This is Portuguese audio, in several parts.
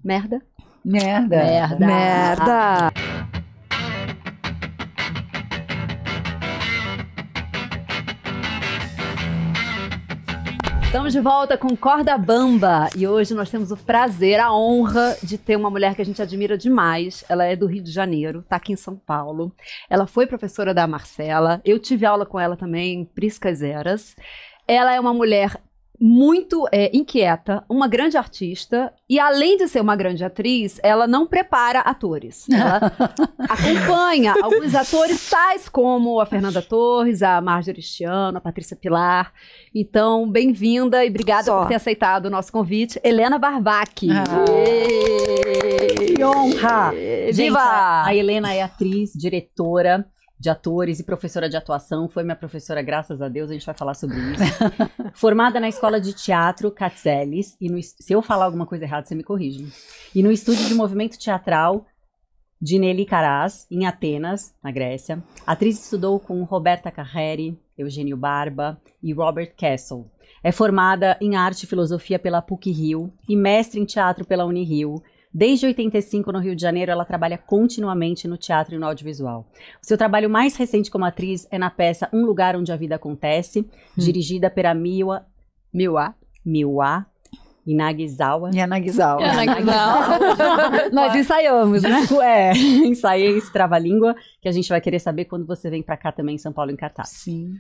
Merda. Merda. Merda. Merda. Estamos de volta com Corda Bamba e hoje nós temos o prazer, a honra de ter uma mulher que a gente admira demais. Ela é do Rio de Janeiro, está aqui em São Paulo. Ela foi professora da Marcela, eu tive aula com ela também em Priscas Eras. Ela é uma mulher muito inquieta, uma grande artista e além de ser uma grande atriz, ela não prepara atores. Ela acompanha alguns atores tais como a Fernanda Torres, a Marjorie Chiano, a Patrícia Pilar. Então, bem-vinda e obrigada por ter aceitado o nosso convite. Helena Barbacchi. Que honra! Viva! A Helena é atriz, diretora de atores e professora de atuação. Foi minha professora, graças a Deus, a gente vai falar sobre isso. Formada na Escola de Teatro Katselis, e se eu falar alguma coisa errada, você me corrige. E no Estúdio de Movimento Teatral de Nelly Karas, em Atenas, na Grécia. A atriz estudou com Roberta Carreri, Eugênio Barba e Robert Castle. É formada em Arte e Filosofia pela PUC-Rio e mestre em Teatro pela Unirio. Desde 85, no Rio de Janeiro, ela trabalha continuamente no teatro e no audiovisual. O seu trabalho mais recente como atriz é na peça Um Lugar Onde a Vida Acontece, dirigida pela Miwa Inagisawa. Nós ensaiamos, né? Ensaiei esse trava-língua, que a gente vai querer saber quando você vem pra cá também, em São Paulo, em cartaz. Sim.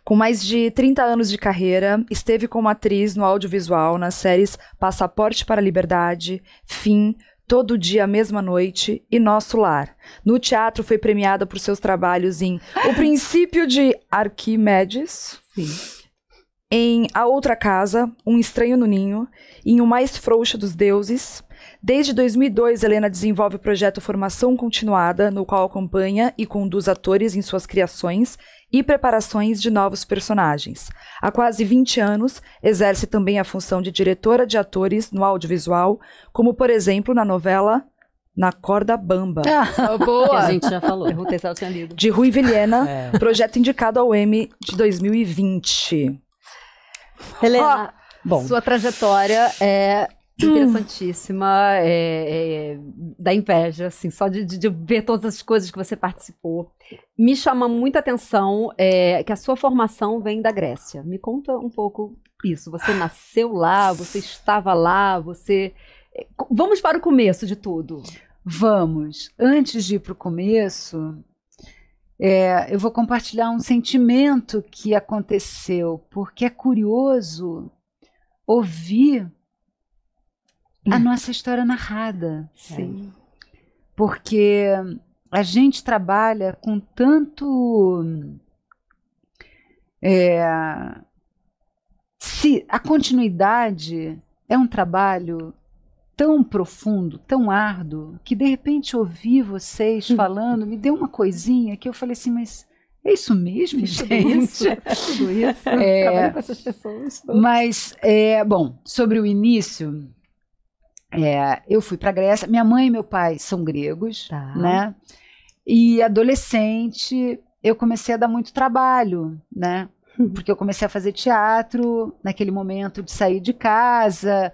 Com mais de 30 anos de carreira, esteve como atriz no audiovisual nas séries Passaporte para a Liberdade, Fim, Todo Dia, Mesma Noite e Nosso Lar. No teatro foi premiada por seus trabalhos em O Princípio de Arquimedes, em A Outra Casa, Um Estranho no Ninho, e em O Mais Frouxo dos Deuses. Desde 2002, Helena desenvolve o projeto Formação Continuada, no qual acompanha e conduz atores em suas criações e preparações de novos personagens. Há quase 20 anos, exerce também a função de diretora de atores no audiovisual, como, por exemplo, na novela Na Corda Bamba, Boa! Que a gente já falou. Perguntei se ela tinha lido. de Rui Vilhena, projeto indicado ao Emmy de 2020. Helena, Bom. sua trajetória é interessantíssima, dá inveja, assim, só de ver todas as coisas que você participou. Me chama muita atenção que a sua formação vem da Grécia. Me conta um pouco isso. Você nasceu lá, você estava lá, você... Vamos para o começo de tudo. Vamos. Antes de ir para o começo, eu vou compartilhar um sentimento que aconteceu, porque é curioso ouvir a nossa história narrada. Sim. Porque a gente trabalha com tanto... a continuidade é um trabalho tão profundo, tão árduo, que de repente ouvir vocês falando me deu uma coisinha que eu falei assim, mas é isso mesmo, gente? É tudo isso. Trabalho com essas pessoas. Mas, bom, sobre o início, eu fui para a Grécia. Minha mãe e meu pai são gregos, né? E adolescente, eu comecei a dar muito trabalho, né? Porque eu comecei a fazer teatro naquele momento de sair de casa,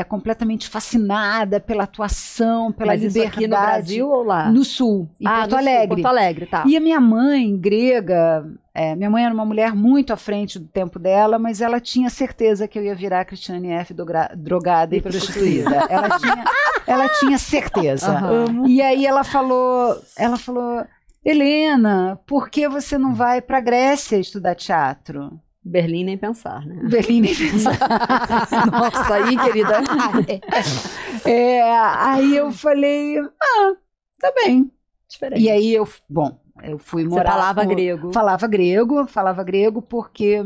completamente fascinada pela atuação, pela Mas liberdade. Isso aqui no Brasil ou lá? No Sul, em Porto Alegre. Porto Alegre, tá. E a minha mãe, grega, minha mãe era uma mulher muito à frente do tempo dela, mas ela tinha certeza que eu ia virar Cristiane F. drogada e prostituída. Ela tinha certeza. Uhum. E aí ela falou, Helena, por que você não vai para a Grécia estudar teatro? Berlim nem pensar, né? Berlim nem pensar. Nossa, aí, querida. Aí eu falei, tá bem. Diferente. E aí eu fui morar... Você falava grego. Falava grego porque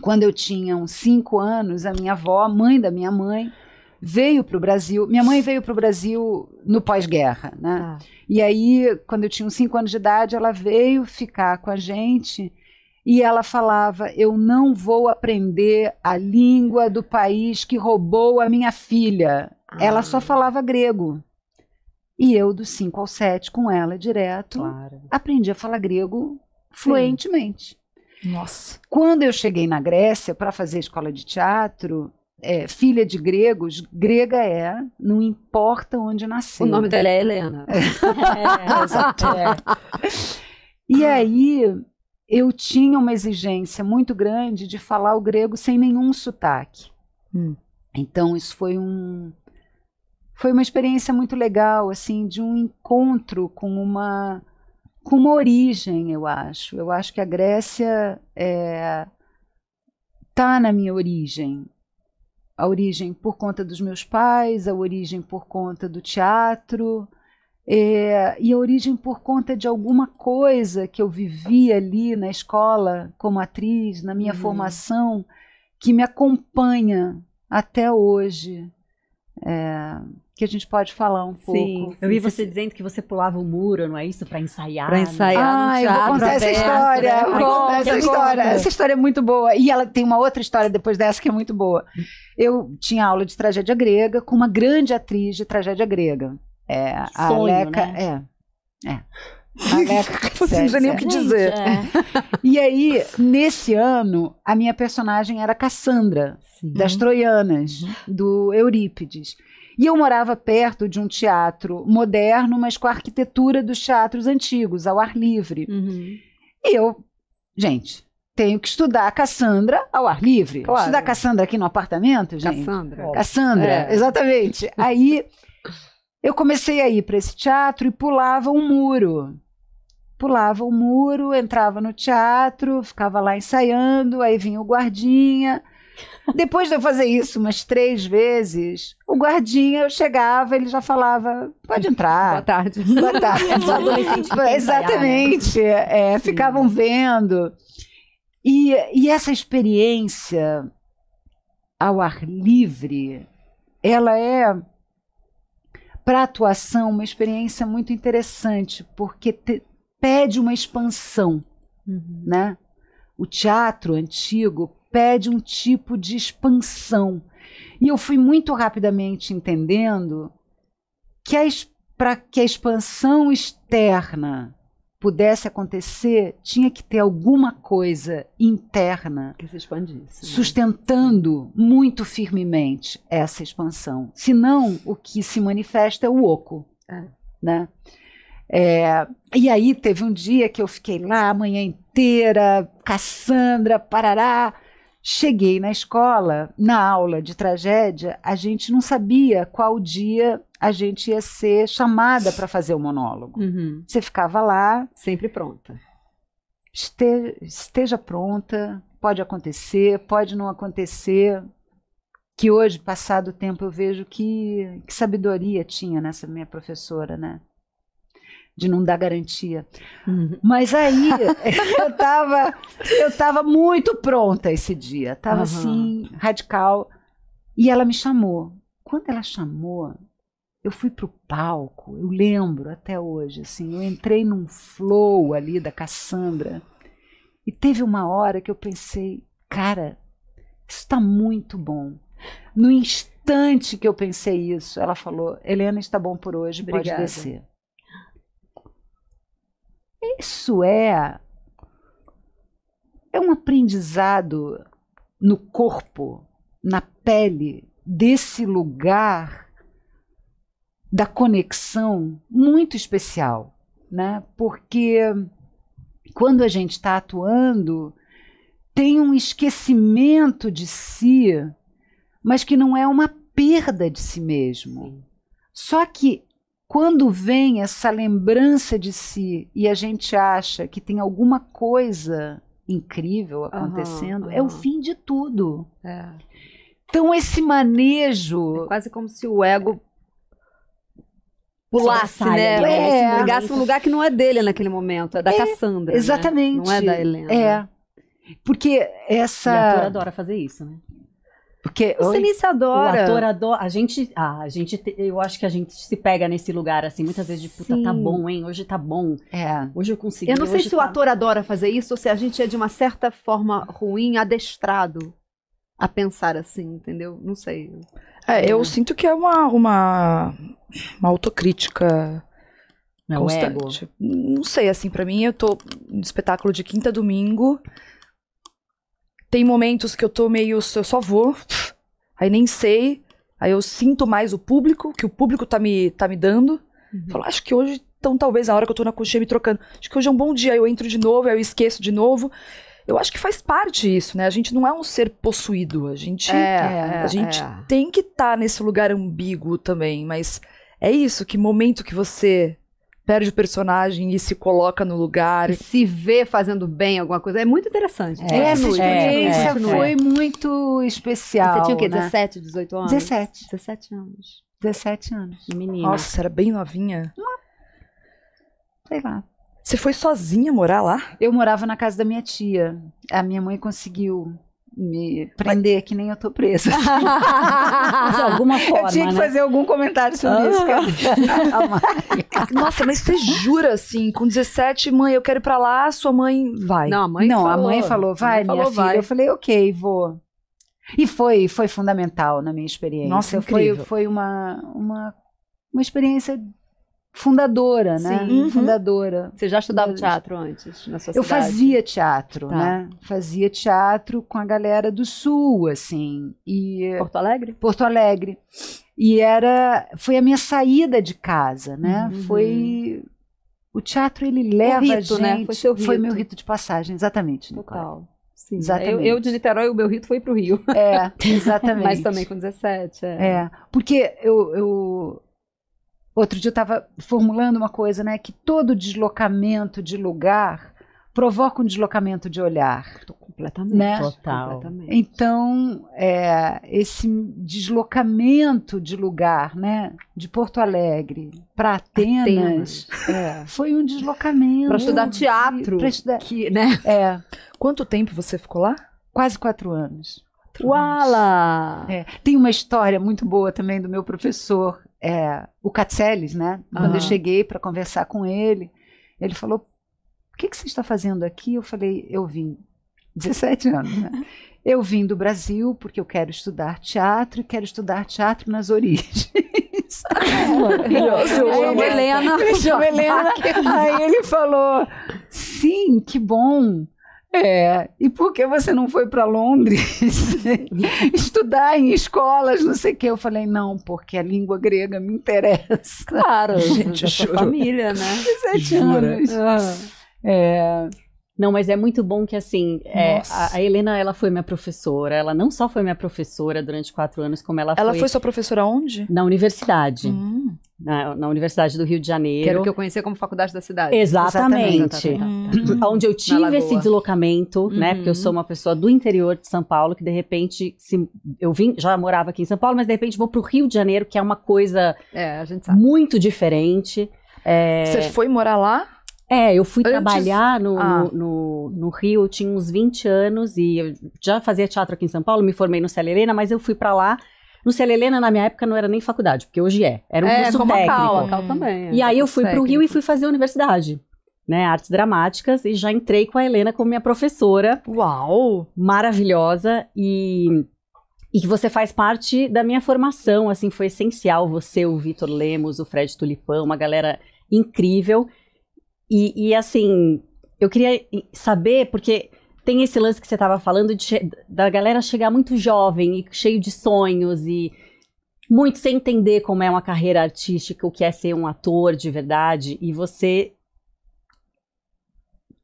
quando eu tinha uns 5 anos, a minha avó, a mãe da minha mãe, veio para o Brasil. Minha mãe veio para o Brasil no pós-guerra, né? E aí, quando eu tinha uns 5 anos de idade, ela veio ficar com a gente e ela falava, eu não vou aprender a língua do país que roubou a minha filha. Ela só falava grego. E eu, dos 5 aos 7, com ela direto, aprendi a falar grego fluentemente. Nossa. Quando eu cheguei na Grécia para fazer escola de teatro, filha de gregos, grega não importa onde nasceu. O nome dela é Helena. Exato. E aí eu tinha uma exigência muito grande de falar o grego sem nenhum sotaque. Então isso foi uma experiência muito legal, assim, de um encontro com uma origem, eu acho. Eu acho que a Grécia está na minha origem. A origem por conta dos meus pais, a origem por conta do teatro, e a origem por conta de alguma coisa que eu vivi ali na escola como atriz, na minha formação, que me acompanha até hoje. Que a gente pode falar um pouco. Eu vi você dizendo que você pulava o muro, não é isso? Para ensaiar. Para ensaiar no teatro. Eu vou contar essa história. Vou contar essa história. Essa história é muito boa. E ela tem uma outra história depois dessa que é muito boa. Eu tinha aula de tragédia grega com uma grande atriz de tragédia grega. A sonho, Aleca. Né? A Aleca. Você não sei nem o que dizer. E aí, nesse ano, a minha personagem era Cassandra, das Troianas, do Eurípides. E eu morava perto de um teatro moderno, mas com a arquitetura dos teatros antigos, ao ar livre. E eu, gente, tenho que estudar a Cassandra ao ar livre. Claro. Estudar a Cassandra aqui no apartamento, gente? Cassandra, exatamente. Aí eu comecei a ir para esse teatro e pulava um muro. Pulava o muro, entrava no teatro, ficava lá ensaiando, aí vinha o guardinha. Depois de eu fazer isso umas 3 vezes, o guardinha, eu chegava, ele já falava, pode entrar. Boa tarde. Boa tarde. Exatamente. Ficavam vendo. E essa experiência ao ar livre, ela é, para a atuação, uma experiência muito interessante, porque pede uma expansão, né? O teatro antigo pede um tipo de expansão. E eu fui muito rapidamente entendendo que para que a expansão externa pudesse acontecer, tinha que ter alguma coisa interna que se expandisse, sustentando muito firmemente essa expansão. Senão, o que se manifesta é o oco. Né? E aí teve um dia que eu fiquei lá a manhã inteira, Cassandra, parará. Cheguei na escola, na aula de tragédia, a gente não sabia qual dia a gente ia ser chamada para fazer o monólogo. Você ficava lá. Sempre pronta. Esteja pronta, pode acontecer, pode não acontecer. Que hoje, passado o tempo, eu vejo que sabedoria tinha nessa minha professora, né? De não dar garantia. Mas aí eu estava muito pronta esse dia, estava assim, radical, e ela me chamou. Quando ela chamou, eu fui para o palco, eu lembro até hoje, assim, eu entrei num flow ali da Cassandra, e teve uma hora que eu pensei, cara, isso está muito bom. No instante que eu pensei isso, ela falou, Helena, está bom por hoje, Obrigada. Pode descer. Isso é um aprendizado no corpo, na pele, desse lugar da conexão muito especial, né? Porque quando a gente está atuando, tem um esquecimento de si, mas que não é uma perda de si mesmo. Só que quando vem essa lembrança de si e a gente acha que tem alguma coisa incrível acontecendo, é o fim de tudo. Então esse manejo... É quase como se o ego pulasse, né? Pegasse um lugar que não é dele naquele momento, é da Cassandra. Exatamente. Né? Não é da Helena. Porque essa... E a ator adora fazer isso, né? Porque você nem se adora. O ator adora. Eu acho que a gente se pega nesse lugar, assim, muitas vezes de puta, tá bom, hein? Hoje tá bom. Hoje eu consegui. Eu não sei se o ator adora fazer isso ou se a gente é de uma certa forma ruim, adestrado a pensar assim, entendeu? Não sei. Eu sinto que é uma autocrítica constante. Não sei, assim, pra mim, eu tô no espetáculo de quinta a domingo. Tem momentos que eu tô meio... Eu só vou. aí nem sei, aí eu sinto mais o público, que o público tá me dando. Falo, acho que hoje, então talvez na hora que eu tô na coxinha me trocando, acho que hoje é um bom dia, aí eu entro de novo, aí eu esqueço de novo. Eu acho que faz parte isso, né? A gente não é um ser possuído, a gente tem que estar nesse lugar ambíguo também, mas é isso, que momento que você perde o personagem e se coloca no lugar. E se vê fazendo bem alguma coisa. É muito interessante. Essa experiência foi muito especial. Você tinha o quê? Né? 17, 18 anos? 17. 17 anos. 17 anos. Menina. Nossa, você era bem novinha? Sei lá. Você foi sozinha morar lá? Eu morava na casa da minha tia. A minha mãe conseguiu me prender, que nem eu tô presa. De alguma forma, Eu tinha que fazer algum comentário sobre isso. Nossa, mas você jura assim, com 17, mãe, eu quero ir pra lá, sua mãe vai. Não, a mãe falou. A mãe falou, vai, minha filha. Vai. Eu falei, ok, vou. E foi fundamental na minha experiência. Nossa, incrível. Foi uma experiência fundadora, né? Sim. Fundadora. Você já estudava teatro antes, na sua Eu cidade? fazia teatro, Tá. né? Fazia teatro com a galera do Sul, assim. E Porto Alegre? Porto Alegre. E foi a minha saída de casa, né? Foi... O teatro, ele leva rito, a gente... né? Foi seu Foi rito. meu rito de passagem, exatamente. Nicole. Total. Sim. Exatamente. Eu de Niterói, o meu rito foi pro Rio. Exatamente. Mas também com 17. Porque outro dia eu estava formulando uma coisa, né? Que todo deslocamento de lugar provoca um deslocamento de olhar. Completamente. Né? Total. Completamente. Então, esse deslocamento de lugar, né? De Porto Alegre para Atenas, foi um deslocamento. Para estudar teatro. Para estudar. Que, né? Quanto tempo você ficou lá? Quase 4 anos. Uala! Tem uma história muito boa também do meu professor, o Katselis, né? Quando eu cheguei para conversar com ele, ele falou: o que você está fazendo aqui? Eu falei: eu vim, 17 anos, né? Eu vim do Brasil porque eu quero estudar teatro e quero estudar teatro nas origens. Maravilhoso. Eu amo Helena. Ele chama Helena. Aí ele falou: sim, que bom. E por que você não foi para Londres estudar em escolas, não sei o que? Eu falei, não, porque a língua grega me interessa. Claro, Gente, da sua juro. família, né? 17 anos. Não, mas é muito bom que, assim, Nossa. a Helena, ela foi minha professora. Ela não só foi minha professora durante 4 anos, como ela Ela foi sua professora onde? na universidade. Na Universidade do Rio de Janeiro. Que era o que eu conhecia como faculdade da cidade. Exatamente. Onde eu Na tive Lagoa. esse deslocamento, né? Porque eu sou uma pessoa do interior de São Paulo, que de repente, eu já morava aqui em São Paulo, mas de repente vou pro Rio de Janeiro, que é uma coisa A gente sabe. muito diferente. Você foi morar lá? Eu fui Antes- trabalhar no Rio, eu tinha uns 20 anos e eu já fazia teatro aqui em São Paulo, me formei no Célia Helena, mas eu fui pra lá. No Célia Helena, na minha época, não era nem faculdade, porque hoje era um curso como técnico. a Cal também. E aí eu fui pro Rio e fui fazer universidade, né, artes dramáticas, e já entrei com a Helena como minha professora, Uau! maravilhosa, e que você faz parte da minha formação, assim, foi essencial você, o Vitor Lemos, o Fred Tulipão, uma galera incrível, e assim, eu queria saber, porque tem esse lance que você estava falando da galera chegar muito jovem e cheio de sonhos e muito sem entender como é uma carreira artística, o que é ser um ator de verdade, e você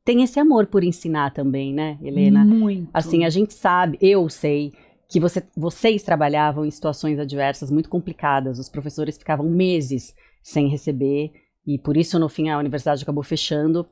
tem esse amor por ensinar também, né, Helena? Muito. Assim, a gente sabe, eu sei, que vocês trabalhavam em situações adversas muito complicadas, os professores ficavam meses sem receber, e por isso, no fim, a universidade acabou fechando.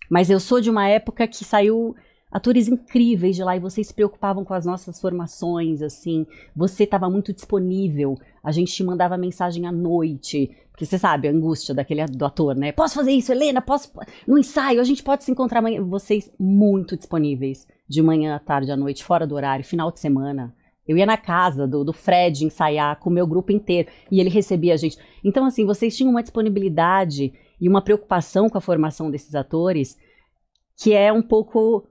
Mas eu sou de uma época que saiu atores incríveis de lá, e vocês se preocupavam com as nossas formações, assim, você estava muito disponível, a gente te mandava mensagem à noite, porque você sabe, a angústia do ator, né? Posso fazer isso, Helena? Posso? No ensaio, a gente pode se encontrar amanhã. Vocês muito disponíveis, de manhã, à tarde, à noite, fora do horário, final de semana. Eu ia na casa do Fred ensaiar com o meu grupo inteiro, e ele recebia a gente. Então, assim, vocês tinham uma disponibilidade e uma preocupação com a formação desses atores, que é um pouco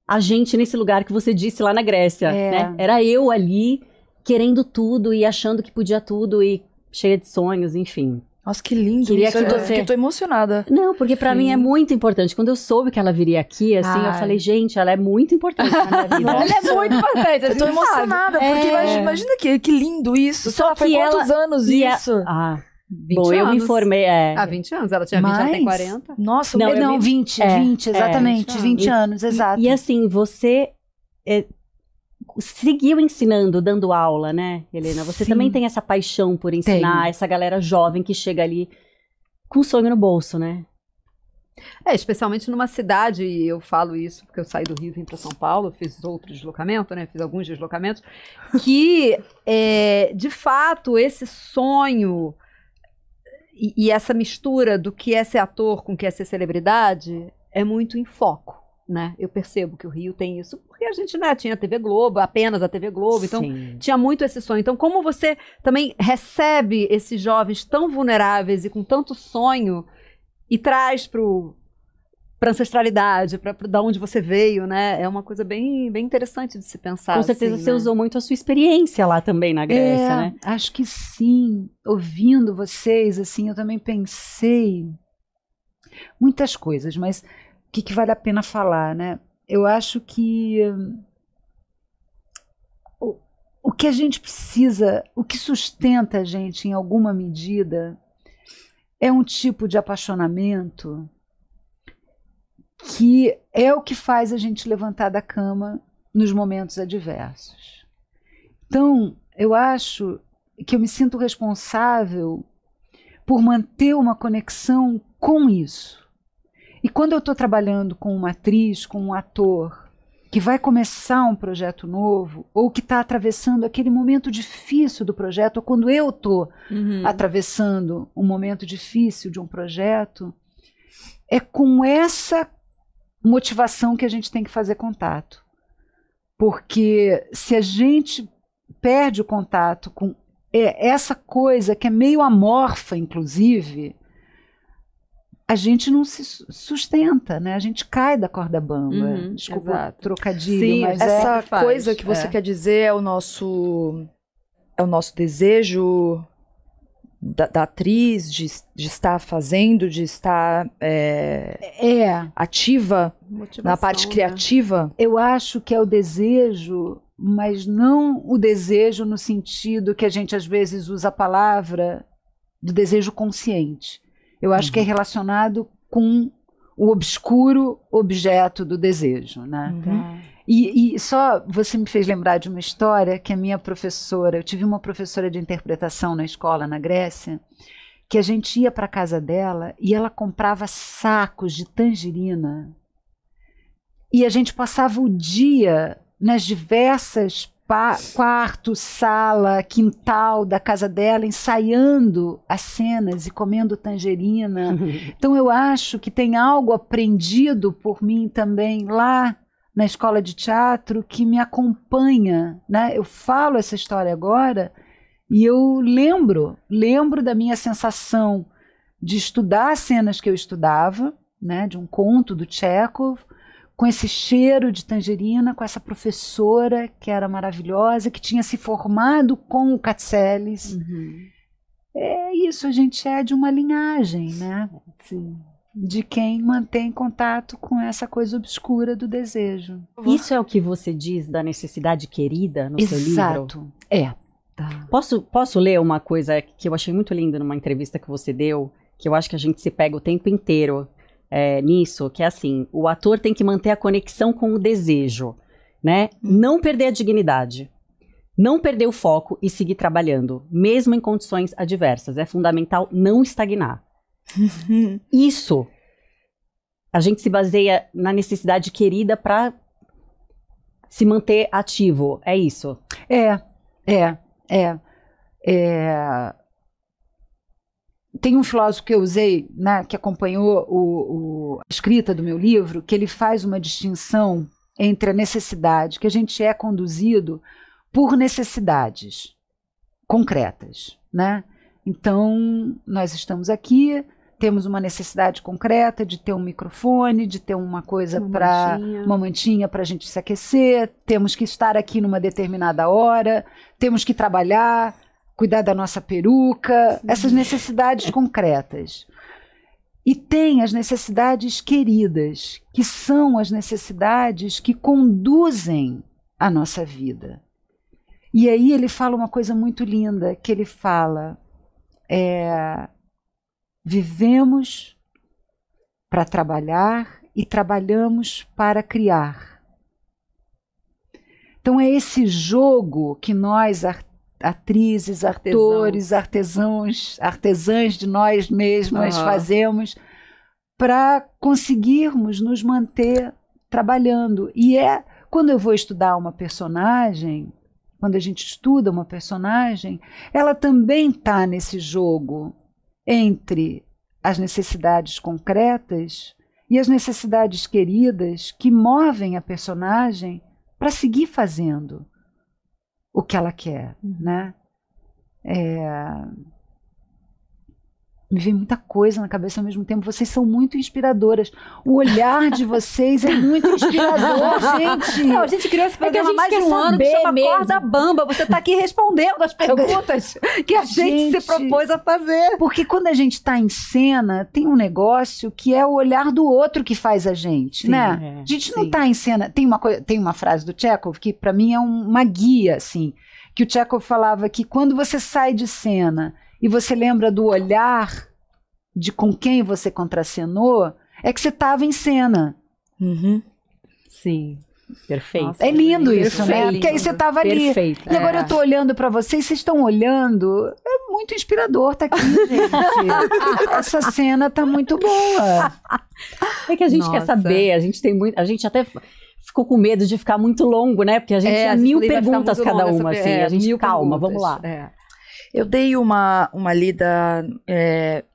a gente nesse lugar que você disse lá na Grécia, né? Era eu ali, querendo tudo e achando que podia tudo e cheia de sonhos, enfim. Nossa, que lindo. Queria isso. que Eu você- tô emocionada. Não, porque pra Sim. mim é muito importante. Quando eu soube que ela viria aqui, assim, eu Ai. falei, gente, ela é muito importante na minha vida. Ela é muito importante, a Eu tô gente sabe. emocionada, porque imagina que lindo isso. Só Só foi que quantos anos E isso? Ah, 20 bom, eu me anos. informei. Há 20 anos, ela tinha 20, ela tem Mais? 40. Nossa, Não, eu Não, me- 20, É, 20, exatamente, 20 anos, exato. E assim, você seguiu ensinando, dando aula, né, Helena? Você Sim. também tem essa paixão por ensinar Tenho. essa galera jovem que chega ali com sonho no bolso, né? Especialmente numa cidade, e eu falo isso porque eu saí do Rio e vim para São Paulo, fiz outro deslocamento, né? Fiz alguns deslocamentos, que de fato esse sonho e essa mistura do que é ser ator com o que é ser celebridade é muito em foco, né? Eu percebo que o Rio tem isso, porque a gente, né, tinha a TV Globo, apenas a TV Globo, então Sim. tinha muito esse sonho. Então, como você também recebe esses jovens tão vulneráveis e com tanto sonho e traz para ancestralidade, para da onde você veio, né? É uma coisa bem, bem interessante de se pensar. Com certeza assim, você né? usou muito a sua experiência lá também na Grécia, né? Acho que sim. Ouvindo vocês, assim, eu também pensei muitas coisas, mas o que vale a pena falar, né? Eu acho que o que a gente precisa, o que sustenta a gente em alguma medida é um tipo de apaixonamento que é o que faz a gente levantar da cama nos momentos adversos. Então, eu acho que eu me sinto responsável por manter uma conexão com isso. E quando eu estou trabalhando com uma atriz, com um ator, que vai começar um projeto novo, ou que está atravessando aquele momento difícil do projeto, ou quando eu estou atravessando um momento difícil de um projeto, é com essa motivação que a gente tem que fazer contato. Porque se a gente perde o contato com essa coisa que é meio amorfa, inclusive, a gente não se sustenta, né? A gente cai da corda bamba. Desculpa o exato. trocadilho, Sim, mas Essa faz, coisa que você quer dizer é o nosso desejo da atriz de estar fazendo, de estar ativa Motivação, na parte né? criativa. eu acho que é o desejo, mas não o desejo no sentido que a gente às vezes usa a palavra do desejo consciente. Eu acho que é relacionado com o obscuro objeto do desejo, né? E só você me fez lembrar de uma história que a minha professora, eu tive uma professora de interpretação na escola na Grécia, que a gente ia para a casa dela e ela comprava sacos de tangerina e a gente passava o dia nas diversas quarto, sala, quintal da casa dela, ensaiando as cenas e comendo tangerina. Então eu acho que tem algo aprendido por mim também lá na escola de teatro que me acompanha, né? Eu falo essa história agora e eu lembro da minha sensação de estudar as cenas que eu estudava, né? De um conto do Tchekhov, com esse cheiro de tangerina, com essa professora que era maravilhosa, que tinha se formado com o Katselis. É isso, a gente é de uma linhagem, né? Sim. De quem mantém contato com essa coisa obscura do desejo. Isso é o que você diz da necessidade querida no seu livro? Exato. É. Tá. Posso ler uma coisa que eu achei muito linda numa entrevista que você deu, que eu acho que a gente se pega o tempo inteiro nisso, que é assim, o ator tem que manter a conexão com o desejo, né? Não perder a dignidade, não perder o foco e seguir trabalhando, mesmo em condições adversas. É fundamental não estagnar. Isso, a gente se baseia na necessidade querida para se manter ativo, é isso? Tem um filósofo que eu usei, né, que acompanhou a escrita do meu livro, que ele faz uma distinção entre a necessidade, que a gente é conduzido por necessidades concretas, né? Então, nós estamos aqui, temos uma necessidade concreta de ter um microfone, de ter uma coisa para uma mantinha para a gente se aquecer, temos que estar aqui numa determinada hora, temos que trabalhar, cuidar da nossa peruca, essas necessidades concretas. E tem as necessidades queridas, que são as necessidades que conduzem a nossa vida. E aí ele fala uma coisa muito linda, que ele fala, vivemos para trabalhar e trabalhamos para criar. Então é esse jogo que nós, atrizes, atores, artesãs de nós mesmas fazemos para conseguirmos nos manter trabalhando. E quando eu vou estudar uma personagem, quando a gente estuda uma personagem, ela também está nesse jogo entre as necessidades concretas e as necessidades queridas que movem a personagem para seguir fazendo o que ela quer, né? Me vem muita coisa na cabeça ao mesmo tempo. Vocês são muito inspiradoras. O olhar de vocês é muito inspirador, gente. Não, a gente criou esse programa há mais de um ano, que chama Corda Bamba. Você está aqui respondendo as perguntas que a gente se propôs a fazer. Porque quando a gente está em cena, tem um negócio que é o olhar do outro que faz a gente, Sim, né? A gente não está em cena. Tem uma frase do Chekhov que para mim é uma guia, assim, que o Chekhov falava que quando você sai de cena e você lembra do olhar de com quem você contracenou, é que você estava em cena. Sim, perfeito. Nossa, é lindo isso, né? Porque aí você estava ali. Perfeito. E agora eu estou olhando para vocês, vocês estão olhando. É muito inspirador estar aqui, gente. Essa cena tá muito boa. É que a gente quer saber, a gente até ficou com medo de ficar muito longo, né? Porque a gente tinha 1000 perguntas cada uma, assim. A gente, calma, vamos lá. Eu dei uma lida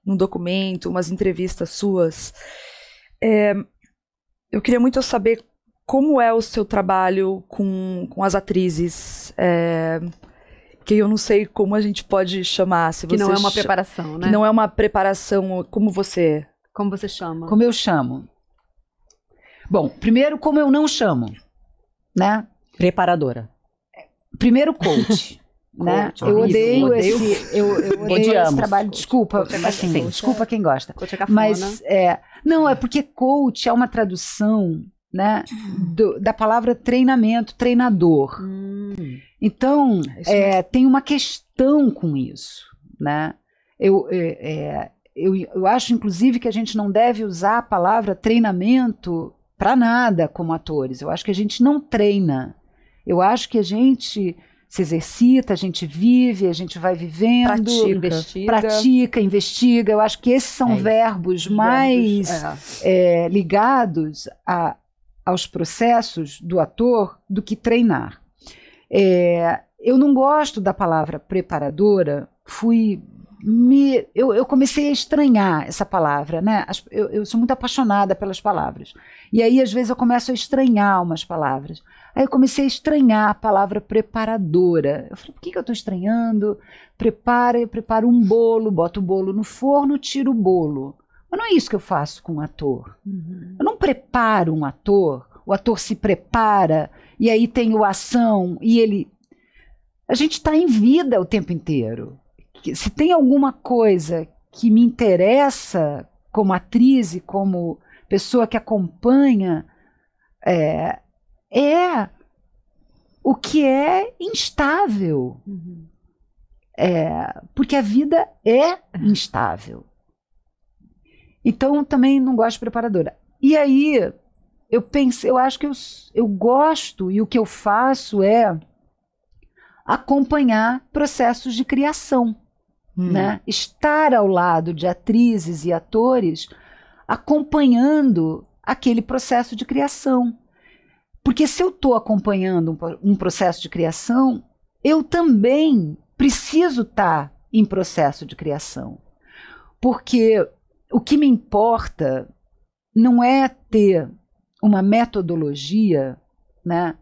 num documento, umas entrevistas suas. Eu queria muito saber como é o seu trabalho com as atrizes. Que eu não sei como a gente pode chamar. Se que você não é uma preparação, né? Que não é uma preparação. Como você chama? Como eu chamo? Bom, primeiro, como eu não chamo, né? Preparadora. Primeiro, coach. Né? Eu odeio esse trabalho. Desculpa, assim, desculpa quem gosta. Coach é cafona. Mas não, é porque coach é uma tradução, né, da palavra treinamento, treinador. Então, tem uma questão com isso, né? Eu acho, inclusive, que a gente não deve usar a palavra treinamento para nada como atores. Eu acho que a gente não treina. Eu acho que a gente se exercita, a gente vive, a gente vai vivendo, pratica, investiga. Eu acho que esses são verbos mais ligados aos processos do ator do que treinar. Eu não gosto da palavra preparadora, eu comecei a estranhar essa palavra, né? Eu sou muito apaixonada pelas palavras. E aí, às vezes, eu começo a estranhar umas palavras. Aí eu comecei a estranhar a palavra preparadora. Eu falei, por que eu estou estranhando? Eu preparo um bolo, boto o bolo no forno, tiro o bolo. Mas não é isso que eu faço com um ator. Eu não preparo um ator, o ator se prepara, e aí tem a ação, e ele... A gente está em vida o tempo inteiro. Se tem alguma coisa que me interessa como atriz e como pessoa que acompanha, o que é instável. Porque a vida é instável. Então, também não gosto de preparadora. E aí, eu acho que eu gosto, e o que eu faço é acompanhar processos de criação. Né? Estar ao lado de atrizes e atores acompanhando aquele processo de criação. Porque se eu estou acompanhando um processo de criação, eu também preciso estar em processo de criação. Porque o que me importa não é ter uma metodologia, né,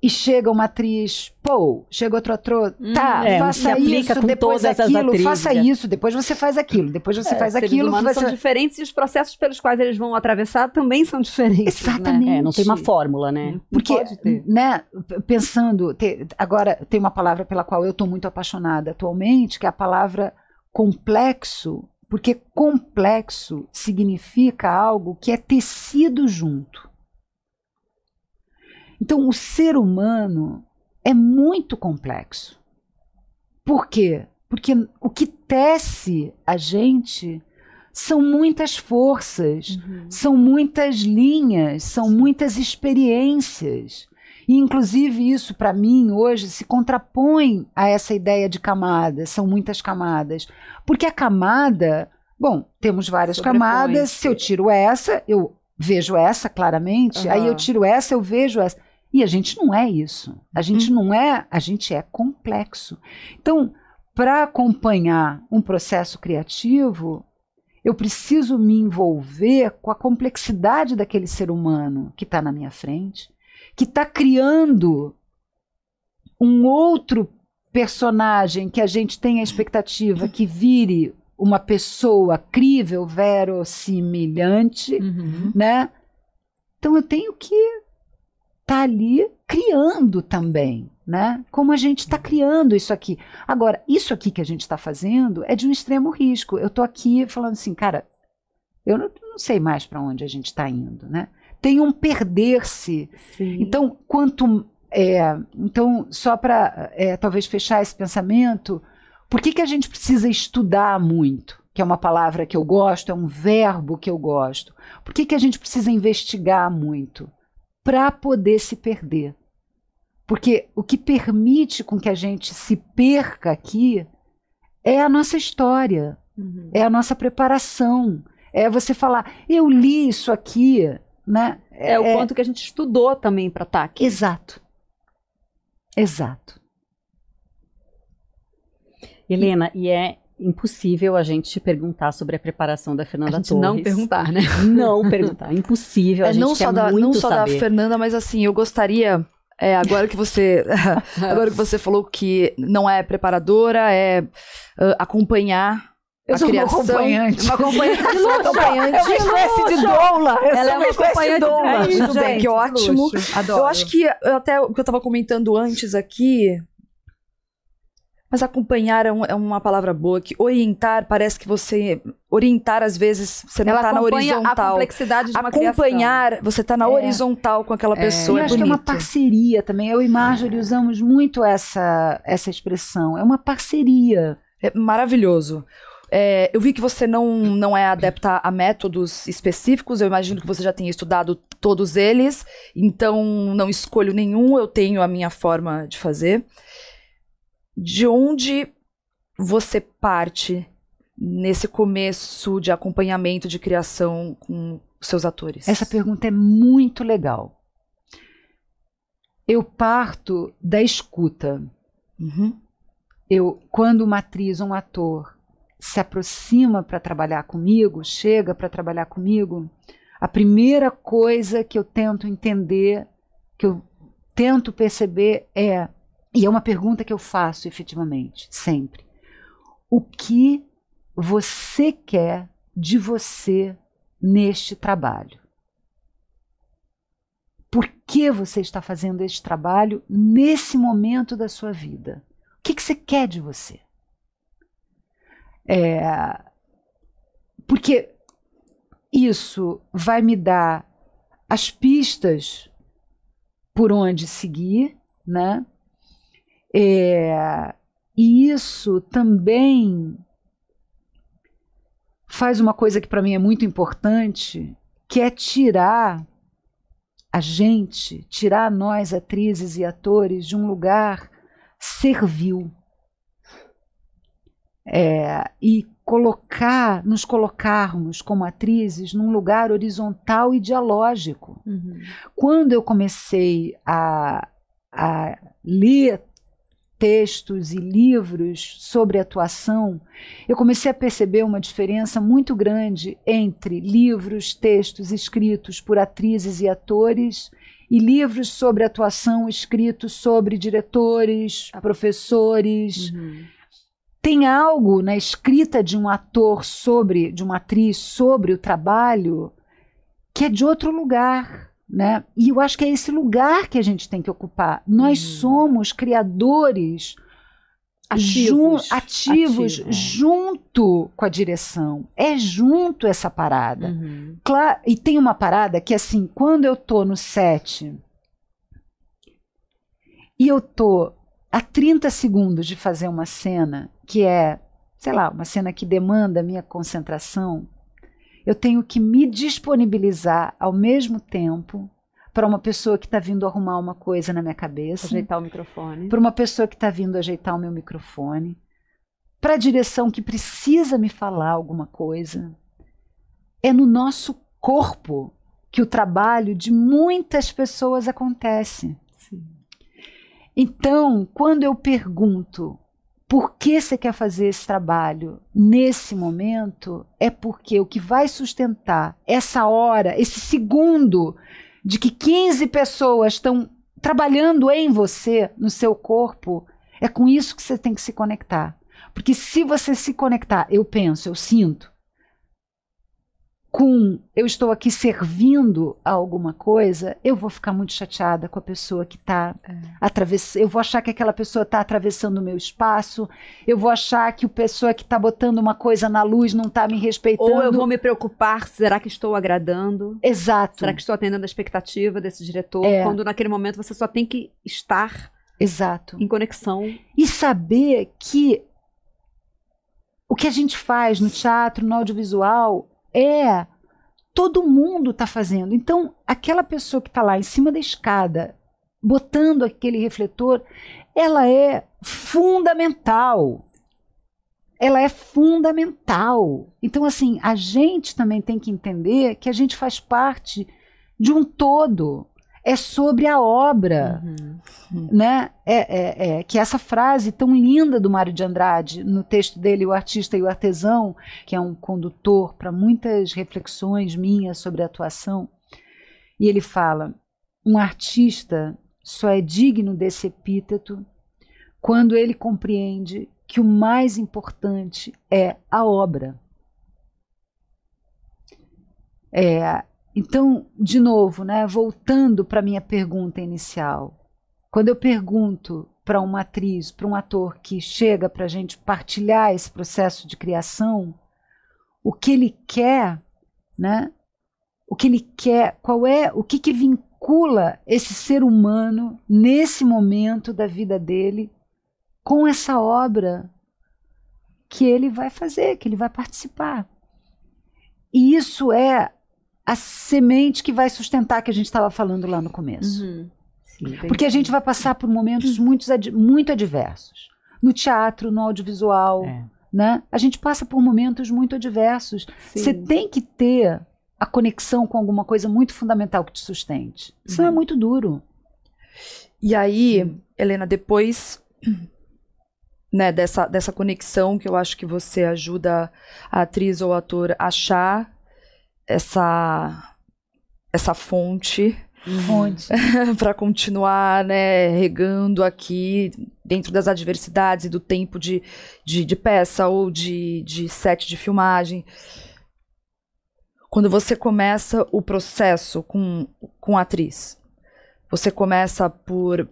e chega uma atriz, pô, chega outro ator, tá, faça isso, depois aquilo, faça isso, depois você faz aquilo, depois você faz aquilo. Os humanos são diferentes e os processos pelos quais eles vão atravessar também são diferentes. Exatamente. Né? Não tem uma fórmula, né? Porque, né, pensando, agora tem uma palavra pela qual eu estou muito apaixonada atualmente, que é a palavra complexo, porque complexo significa algo que é tecido junto. Então, o ser humano é muito complexo. Por quê? Porque o que tece a gente são muitas forças, são muitas linhas, são muitas experiências. E, inclusive, isso, para mim, hoje, se contrapõe a essa ideia de camadas, são muitas camadas. Porque a camada, bom, temos várias camadas, se eu tiro essa, eu vejo essa claramente, aí eu tiro essa, eu vejo essa. E a gente não é isso. A gente não é, a gente é complexo. Então, para acompanhar um processo criativo, eu preciso me envolver com a complexidade daquele ser humano que está na minha frente, que está criando um outro personagem que a gente tem a expectativa que vire uma pessoa crível, verossimilhante, né? Então eu tenho que estar ali criando também, né? Como a gente está criando isso aqui. Agora, isso aqui que a gente está fazendo é de um extremo risco. Eu estou aqui falando assim, cara, eu não sei mais para onde a gente está indo, né? Tem um perder-se. Então, então, só para talvez fechar esse pensamento, por que a gente precisa estudar muito? Que é uma palavra que eu gosto, é um verbo que eu gosto. Por que a gente precisa investigar muito? Para poder se perder. Porque o que permite com que a gente se perca aqui é a nossa história, é a nossa preparação, é você falar, eu li isso aqui, né? É o quanto que a gente estudou também para estar aqui. Exato. Exato. Helena, e é impossível a gente te perguntar sobre a preparação da Fernanda Torres. Não perguntar, né? Não perguntar, impossível, a gente não quer só muito não só saber. da Fernanda, mas assim, eu gostaria, agora que você falou que não é preparadora, é acompanhar a criação. Uma acompanhante. Uma acompanhante de luxo. É uma espécie de doula. Ela é uma acompanhante de doula. Tudo bem, que ótimo. Adoro. Eu acho que até o que eu estava comentando antes aqui... Mas acompanhar é uma palavra boa, que orientar, parece que você... Orientar, às vezes, você não está na horizontal. A complexidade de uma acompanhar, criação. você está na horizontal com aquela pessoa. E acho que é uma parceria também. Eu e Marjorie usamos muito essa expressão. É uma parceria. É maravilhoso. Eu vi que você não é adepta a métodos específicos, eu imagino que você já tenha estudado todos eles, então não escolho nenhum, eu tenho a minha forma de fazer. De onde você parte nesse começo de acompanhamento, de criação com os seus atores? Essa pergunta é muito legal. Eu parto da escuta. Quando uma atriz ou um ator se aproxima para trabalhar comigo, chega para trabalhar comigo, a primeira coisa que eu tento entender, que eu tento perceber e é uma pergunta que eu faço efetivamente, sempre. O que você quer de você neste trabalho? Por que você está fazendo este trabalho nesse momento da sua vida? O que você quer de você? Porque isso vai me dar as pistas por onde seguir, né? E isso também faz uma coisa que para mim é muito importante, que é tirar nós, atrizes e atores, de um lugar servil. E nos colocarmos como atrizes num lugar horizontal e dialógico. Quando eu comecei a ler textos e livros sobre atuação, eu comecei a perceber uma diferença muito grande entre livros, textos escritos por atrizes e atores e livros sobre atuação escritos sobre diretores, professores. Tem algo na escrita de um ator de uma atriz sobre o trabalho que é de outro lugar, né? E eu acho que é esse lugar que a gente tem que ocupar. Nós somos criadores ativos junto com a direção. É junto essa parada. Claro, e tem uma parada que, assim, quando eu tô no set e eu tô a 30 segundos de fazer uma cena que é, sei lá, uma cena que demanda a minha concentração, eu tenho que me disponibilizar ao mesmo tempo para uma pessoa que está vindo arrumar uma coisa na minha cabeça. Ajeitar o microfone. Para uma pessoa que está vindo ajeitar o meu microfone. Para a direção que precisa me falar alguma coisa. É no nosso corpo que o trabalho de muitas pessoas acontece. Sim. Então, quando eu pergunto por que você quer fazer esse trabalho nesse momento, é porque o que vai sustentar essa hora, esse segundo de que 15 pessoas estão trabalhando em você, no seu corpo, é com isso que você tem que se conectar. Porque se você se conectar, eu penso, eu sinto, com eu estou aqui servindo a alguma coisa, eu vou ficar muito chateada com a pessoa que está atravessando. Eu vou achar que aquela pessoa está atravessando o meu espaço, eu vou achar que a pessoa que está botando uma coisa na luz não está me respeitando. Ou eu vou me preocupar, será que estou agradando? Exato. Será que estou atendendo a expectativa desse diretor? Quando naquele momento você só tem que estar em conexão. E saber que o que a gente faz no teatro, no audiovisual, todo mundo está fazendo. Então, aquela pessoa que está lá em cima da escada, botando aquele refletor, ela é fundamental. Ela é fundamental. Então, assim, a gente também tem que entender que a gente faz parte de um todo. É sobre a obra, né? Que essa frase tão linda do Mário de Andrade, no texto dele, O Artista e o Artesão, que é um condutor para muitas reflexões minhas sobre a atuação, e ele fala, um artista só é digno desse epíteto quando ele compreende que o mais importante é a obra. Então, de novo, né, voltando para a minha pergunta inicial, quando eu pergunto para uma atriz, para um ator que chega para a gente partilhar esse processo de criação, o que ele quer, né? O que ele quer, o que vincula esse ser humano nesse momento da vida dele com essa obra que ele vai fazer, que ele vai participar. E isso é a semente que vai sustentar que a gente estava falando lá no começo. Sim, porque a gente vai passar por momentos muito adversos. No teatro, no audiovisual, né? A gente passa por momentos muito adversos. Você tem que ter a conexão com alguma coisa muito fundamental que te sustente. Senão é muito duro. E aí, Helena, depois, né, dessa conexão que eu acho que você ajuda a atriz ou o ator a achar essa fonte para continuar, né, regando aqui dentro das adversidades e do tempo de peça ou de set de filmagem. Quando você começa o processo com a atriz, você começa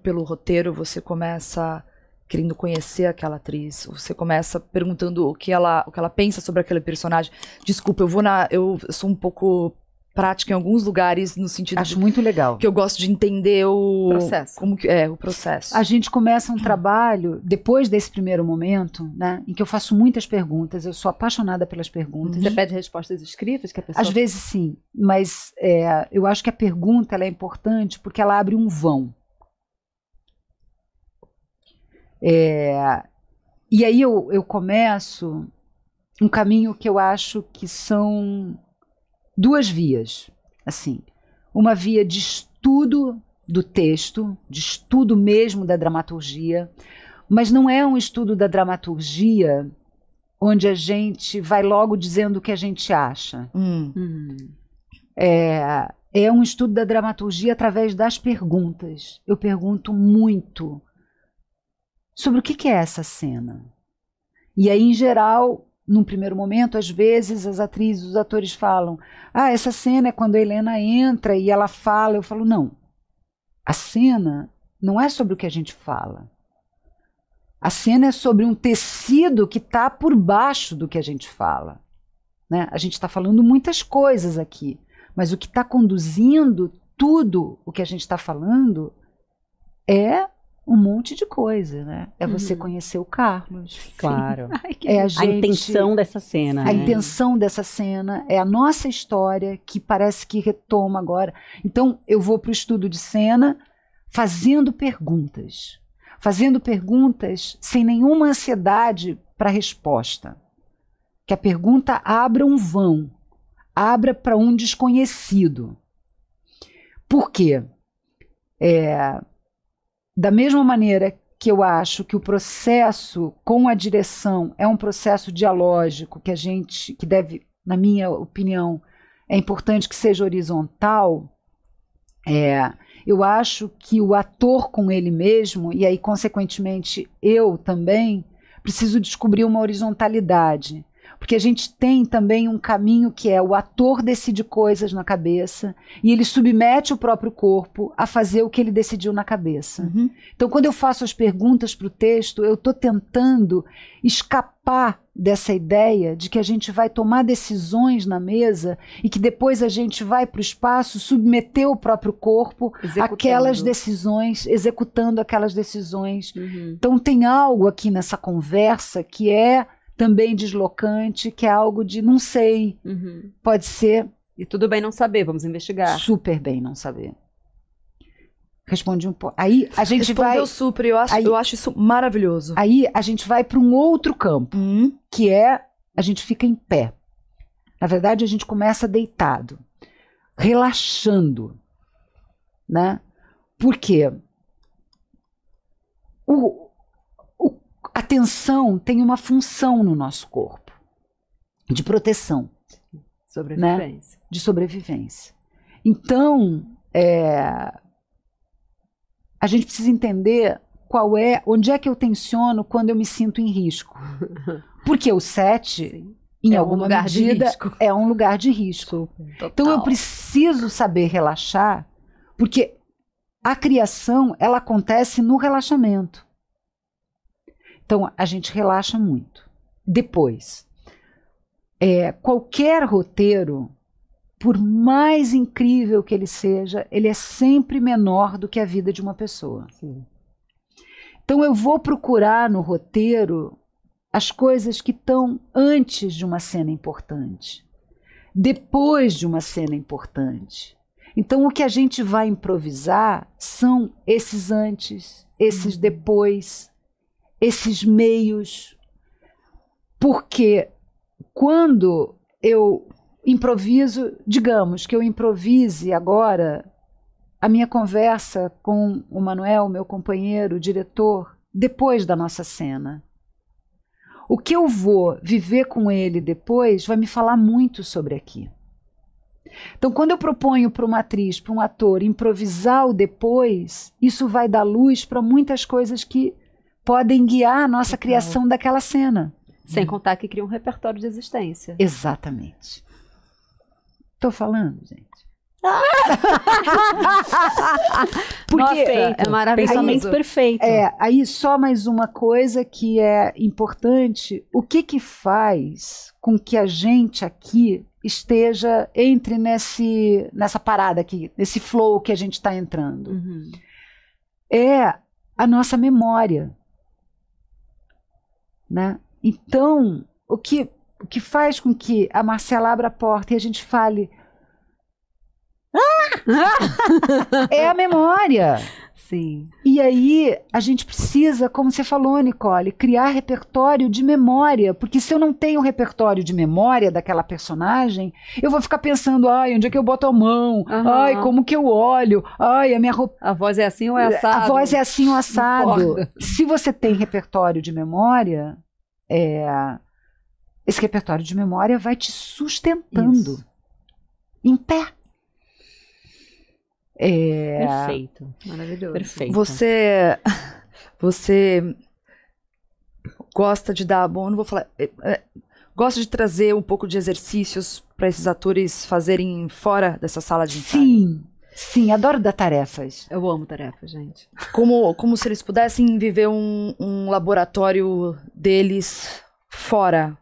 pelo roteiro, você começa querendo conhecer aquela atriz, você começa perguntando o que ela pensa sobre aquele personagem. Desculpa, eu sou um pouco prática em alguns lugares, no sentido Acho muito legal. Que eu gosto de entender o processo. Como que é o processo. A gente começa um trabalho, depois desse primeiro momento, né, em que eu faço muitas perguntas, eu sou apaixonada pelas perguntas. Você pede respostas escritas que a pessoa... Às vezes sim, mas eu acho que a pergunta ela é importante porque ela abre um vão. E aí eu começo um caminho que eu acho que são duas vias, assim, uma via de estudo do texto, de estudo mesmo da dramaturgia, mas não é um estudo da dramaturgia onde a gente vai logo dizendo o que a gente acha. é um estudo da dramaturgia através das perguntas. Eu pergunto muito sobre o que é essa cena. E aí, em geral, num primeiro momento, às vezes, as atrizes, os atores falam: ah, essa cena é quando a Helena entra e ela fala. Eu falo: não, a cena não é sobre o que a gente fala. A cena é sobre um tecido que está por baixo do que a gente fala. Né? A gente está falando muitas coisas aqui, mas o que está conduzindo tudo o que a gente está falando é um monte de coisa, né? É você conhecer o Carlos. Claro. Ai, que É a A intenção dessa cena. A né? intenção dessa cena é a nossa história que parece que retoma agora. Então, eu vou para o estudo de cena fazendo perguntas sem nenhuma ansiedade para a resposta. Que a pergunta abra um vão, abra para um desconhecido. Por quê? Da mesma maneira que eu acho que o processo com a direção é um processo dialógico que deve, na minha opinião, é importante que seja horizontal, eu acho que o ator com ele mesmo, e aí, consequentemente, eu também, preciso descobrir uma horizontalidade. Porque a gente tem também um caminho que é o ator decide coisas na cabeça e ele submete o próprio corpo a fazer o que ele decidiu na cabeça. Então, quando eu faço as perguntas para o texto, eu estou tentando escapar dessa ideia de que a gente vai tomar decisões na mesa e que depois a gente vai para o espaço submeter o próprio corpo àquelas decisões, executando aquelas decisões. Então, tem algo aqui nessa conversa que é também deslocante, que é algo de não sei, pode ser... E tudo bem não saber, vamos investigar. Super bem não saber. Respondi um pouco. Aí a gente Respondeu super, eu acho isso maravilhoso. Aí a gente vai para um outro campo, que é a gente fica em pé. Na verdade, a gente começa deitado, relaxando, né? Por quê? A tensão tem uma função no nosso corpo de proteção, Sobrevivência. né? De sobrevivência. Então, a gente precisa entender onde é que eu tensiono quando eu me sinto em risco. Porque o set, em alguma medida, é um lugar de risco. Então eu preciso saber relaxar, porque a criação, ela acontece no relaxamento. Então a gente relaxa muito. Depois, qualquer roteiro, por mais incrível que ele seja, ele é sempre menor do que a vida de uma pessoa. Sim. Então eu vou procurar no roteiro as coisas que estão antes de uma cena importante, depois de uma cena importante. Então o que a gente vai improvisar são esses antes, esses depois, esses meios. Porque quando eu improviso, digamos que eu improvise agora a minha conversa com o Manuel, meu companheiro, o diretor, depois da nossa cena. O que eu vou viver com ele depois vai me falar muito sobre aqui. Então, quando eu proponho para uma atriz, para um ator, improvisar o depois, isso vai dar luz para muitas coisas que podem guiar a nossa criação daquela cena. Sem contar que cria um repertório de existência. Exatamente. Estou falando, gente. Porque nossa, é maravilhoso. Pensamento perfeito. Aí só mais uma coisa que é importante. O que faz com que a gente aqui entre nessa parada aqui, nesse flow que a gente está entrando? É a nossa memória. Né? Então, o que faz com que a Marcela abra a porta e a gente fale... é a memória. Sim. E aí a gente precisa, como você falou, Nicole, criar repertório de memória, porque se eu não tenho repertório de memória daquela personagem, eu vou ficar pensando, onde é que eu boto a mão? Como que eu olho? A minha roupa... A voz é assim ou é assado? A voz é assim ou assado. Se você tem repertório de memória, esse repertório de memória vai te sustentando. Isso. Em pé. Perfeito. Maravilhoso. Perfeito. Você gosta de dar, bom, eu não vou falar, gosta de trazer um pouco de exercícios para esses atores fazerem fora dessa sala de ensaio? Sim, adoro dar tarefas. Eu amo tarefas, gente. Como se eles pudessem viver um laboratório deles fora.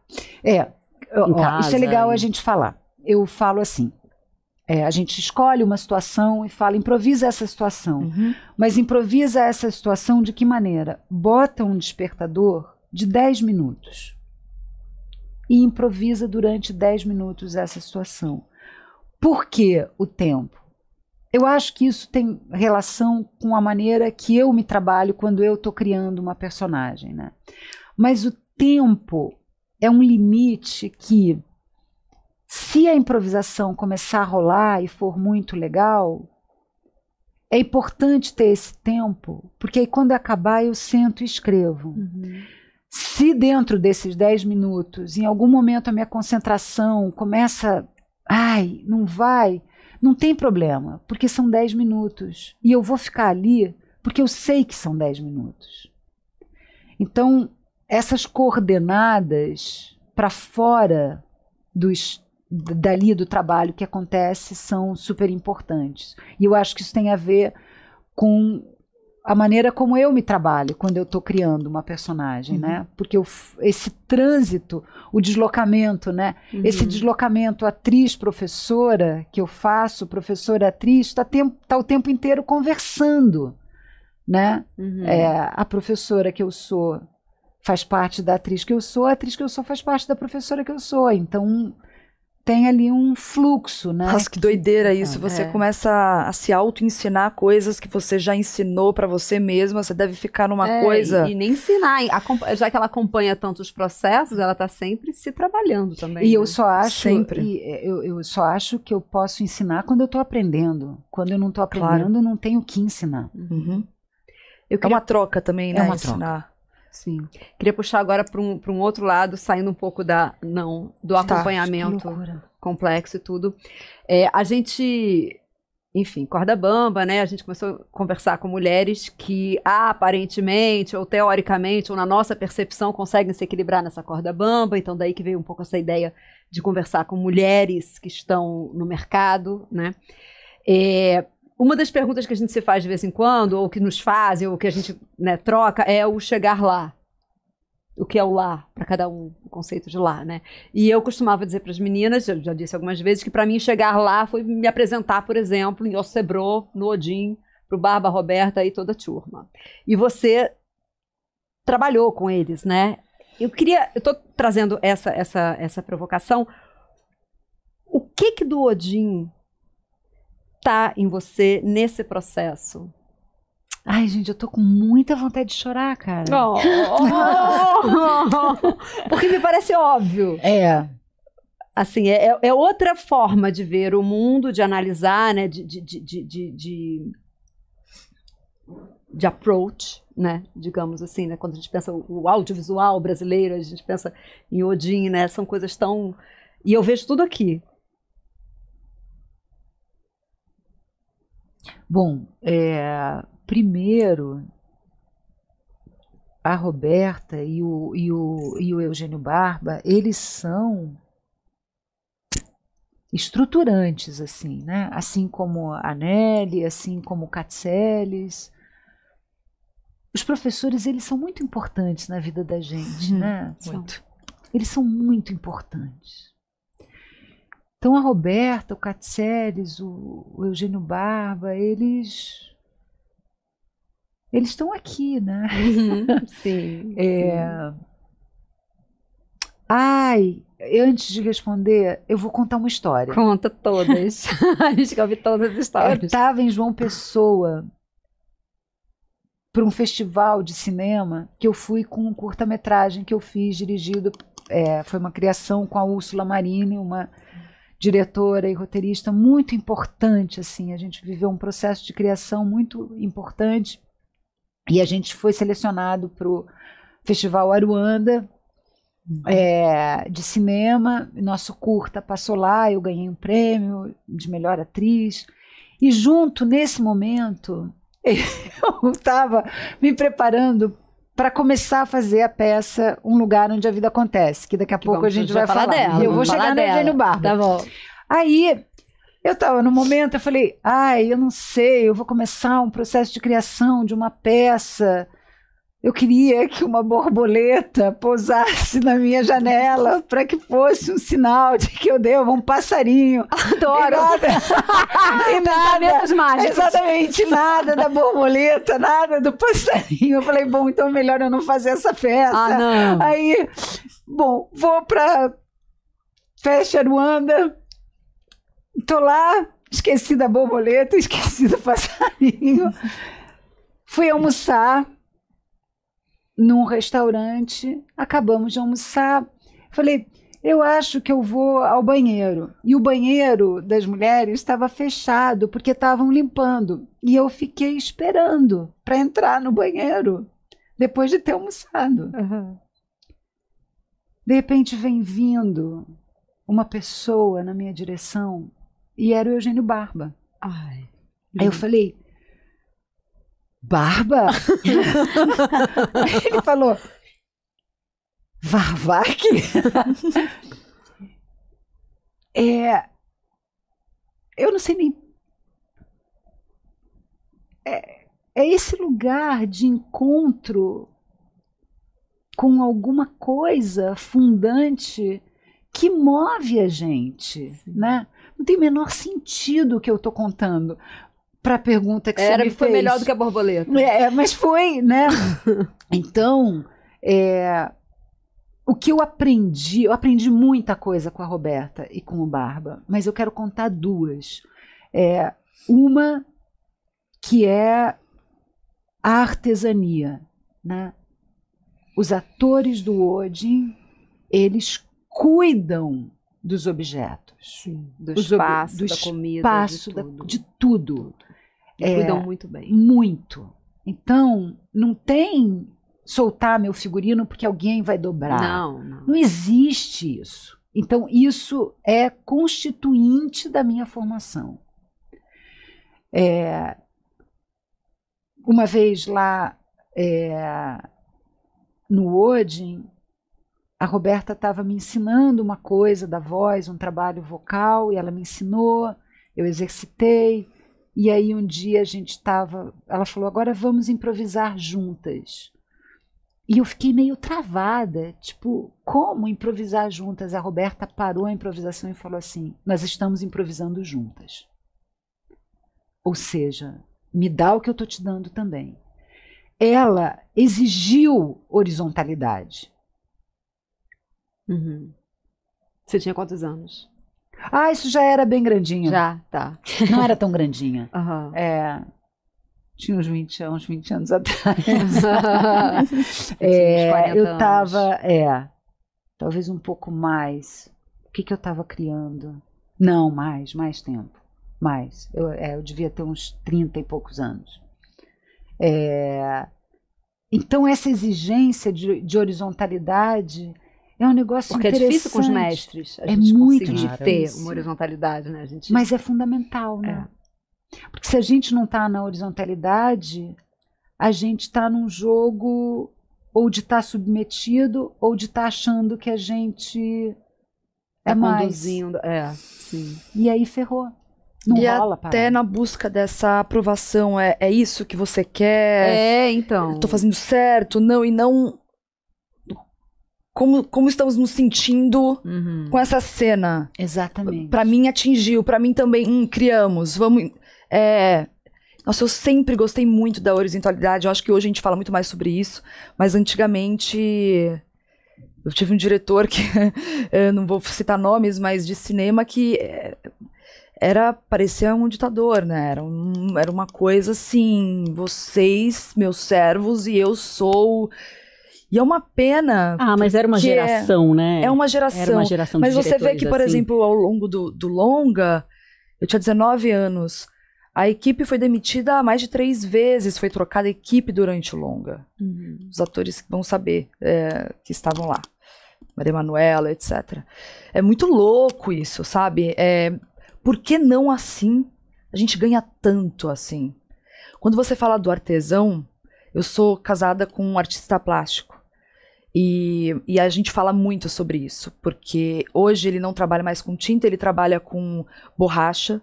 casa, isso é legal a gente falar. Eu falo assim, a gente escolhe uma situação e fala, improvisa essa situação. Uhum. Mas improvisa essa situação de que maneira? Bota um despertador de 10 minutos e improvisa durante 10 minutos essa situação. Por que o tempo? Eu acho que isso tem relação com a maneira que eu me trabalho quando eu estou criando uma personagem, né? Mas o tempo é um limite que, se a improvisação começar a rolar e for muito legal, é importante ter esse tempo, porque aí quando acabar eu sento e escrevo. Uhum. Se dentro desses 10 minutos, em algum momento a minha concentração começa, não vai, não tem problema, porque são 10 minutos. E eu vou ficar ali porque eu sei que são 10 minutos. Então, essas coordenadas para fora dali do trabalho que acontece são super importantes. E eu acho que isso tem a ver com a maneira como eu me trabalho quando eu estou criando uma personagem, né? Porque esse trânsito, o deslocamento, né? Esse deslocamento atriz-professora que eu faço, professora-atriz, tá o tempo inteiro conversando, né? A professora que eu sou faz parte da atriz que eu sou, a atriz que eu sou faz parte da professora que eu sou. Então tem ali um fluxo, né? Nossa, que doideira isso. Você começa a se auto-ensinar coisas que você já ensinou pra você mesma. Você deve ficar numa coisa... E nem ensinar. Já que ela acompanha tantos processos, ela tá sempre se trabalhando também. E né? eu só acho... Sempre. Eu só acho que eu posso ensinar quando eu tô aprendendo. Quando eu não tô aprendendo, não tenho o que ensinar. Uhum. Eu É uma troca também, né? É uma ensinar. Sim. Queria puxar agora para um outro lado, saindo um pouco do acompanhamento complexo e tudo. A gente, enfim, corda bamba, né? A gente começou a conversar com mulheres que aparentemente, ou teoricamente, ou na nossa percepção, conseguem se equilibrar nessa corda bamba. Então, daí que veio um pouco essa ideia de conversar com mulheres que estão no mercado, né? Uma das perguntas que a gente se faz de vez em quando, ou que nos fazem, ou que a gente troca, é o chegar lá. O que é o lá, para cada um, o conceito de lá, né? E eu costumava dizer para as meninas, eu já disse algumas vezes, que para mim chegar lá foi me apresentar, por exemplo, em Ossebro, no Odin, para o Barba Roberta e toda a turma. E você trabalhou com eles, né? Eu estou trazendo essa provocação. O que do Odin tá em você nesse processo? Ai, gente, eu tô com muita vontade de chorar, cara. Porque me parece óbvio. Assim, é outra forma de ver o mundo, de analisar, né? De approach, né? Digamos assim, né? Quando a gente pensa o audiovisual brasileiro, a gente pensa em Odin, né? São coisas tão... E eu vejo tudo aqui. Bom, primeiro, a Roberta e o Eugênio Barba, eles são estruturantes, assim, né? Assim como a Nelly, assim como o Katselis. Os professores, eles são muito importantes na vida da gente, né? Muito. Eles são muito importantes. Então a Roberta, o Katselis, o Eugênio Barba, eles estão aqui, né? Sim. Antes de responder, eu vou contar uma história. Conta todas. A gente quer ouvir todas as histórias. Eu estava em João Pessoa para um festival de cinema que eu fui com um curta-metragem que eu fiz, dirigido, foi uma criação com a Úrsula Marini, uma diretora e roteirista muito importante, assim, a gente viveu um processo de criação muito importante e a gente foi selecionado para o Festival Aruanda de cinema. Nosso curta passou lá, eu ganhei um prêmio de melhor atriz E junto, nesse momento, eu estava me preparando para começar a fazer a peça Um Lugar Onde a Vida Acontece, que daqui a pouco a gente vai falar dela. Eu vou chegar no Eugênio Barba. Tá bom. Aí, eu estava no momento, eu falei, eu não sei, eu vou começar um processo de criação de uma peça. Eu queria que uma borboleta pousasse na minha janela para que fosse um sinal de que eu devo um passarinho. Adoro! E nada, mágicos. exatamente, nada da borboleta, nada do passarinho. Eu falei, bom, então é melhor eu não fazer essa peça. Não. Aí, bom, vou para Festa Aruanda, tô lá, esqueci da borboleta, esqueci do passarinho. Fui almoçar num restaurante, acabamos de almoçar. Falei, eu acho que eu vou ao banheiro. E o banheiro das mulheres estava fechado, porque estavam limpando. E eu fiquei esperando para entrar no banheiro, depois de ter almoçado. Uhum. De repente vem vindo uma pessoa na minha direção, e era o Eugênio Barba. Ai. Aí eu falei, Barba? Ele falou, Varvac? Eu não sei nem... É esse lugar de encontro com alguma coisa fundante que move a gente, né? Não tem o menor sentido o que eu estou contando. Para a pergunta que você me fez. Foi melhor do que a borboleta. Mas foi, né? Então, o que eu aprendi muita coisa com a Roberta e com o Barba, mas eu quero contar duas. Uma que é a artesania, né? Os atores do Odin, eles cuidam dos objetos. Sim, do espaço, da comida, de tudo. Cuidam muito bem. Muito. Então, não tem soltar meu figurino porque alguém vai dobrar. Não. Não existe isso. Então, isso é constituinte da minha formação. Uma vez lá no Odin, a Roberta estava me ensinando uma coisa da voz, um trabalho vocal, e ela me ensinou, eu exercitei, e aí um dia ela falou, agora vamos improvisar juntas. E eu fiquei meio travada, tipo, como improvisar juntas? A Roberta parou a improvisação e falou assim, nós estamos improvisando juntas. Ou seja, me dá o que eu estou te dando também. Ela exigiu horizontalidade. Uhum. Você tinha quantos anos? Isso já era bem grandinho. Já, tá. Não era tão grandinha. Uhum. Tinha uns 20 anos atrás. Eu estava, talvez um pouco mais. O que eu estava criando? Não, mais tempo. Mais. Eu devia ter uns 30 e poucos anos. Então, essa exigência de horizontalidade é um negócio porque interessante. É difícil com os mestres a gente muito conseguir ter difícil. uma horizontalidade, né? Mas é fundamental, né? Porque se a gente não está na horizontalidade, a gente está num jogo ou de estar submetido ou de estar achando que a gente é mais. Conduzindo. Sim. E aí ferrou. Não rola, até na busca dessa aprovação, é isso que você quer? Então. Estou fazendo certo? Não, e não... Como estamos nos sentindo com essa cena? Exatamente. Para mim atingiu, para mim também, criamos, vamos... Nossa, eu sempre gostei muito da horizontalidade, eu acho que hoje a gente fala muito mais sobre isso, mas antigamente eu tive um diretor que, não vou citar nomes, mas de cinema que parecia um ditador, né? Era uma coisa assim, vocês, meus servos, e eu sou... E é uma pena. Mas era uma geração, né? É uma geração. Era uma geração mas de você vê que, por exemplo, ao longo do longa, eu tinha 19 anos, a equipe foi demitida mais de 3 vezes, foi trocada a equipe durante o longa. Os atores vão saber que estavam lá. Maria Manuela, etc. É muito louco isso, sabe? Por que não assim? A gente ganha tanto, assim. Quando você fala do artesão, eu sou casada com um artista plástico. E a gente fala muito sobre isso, porque hoje ele não trabalha mais com tinta, ele trabalha com borracha,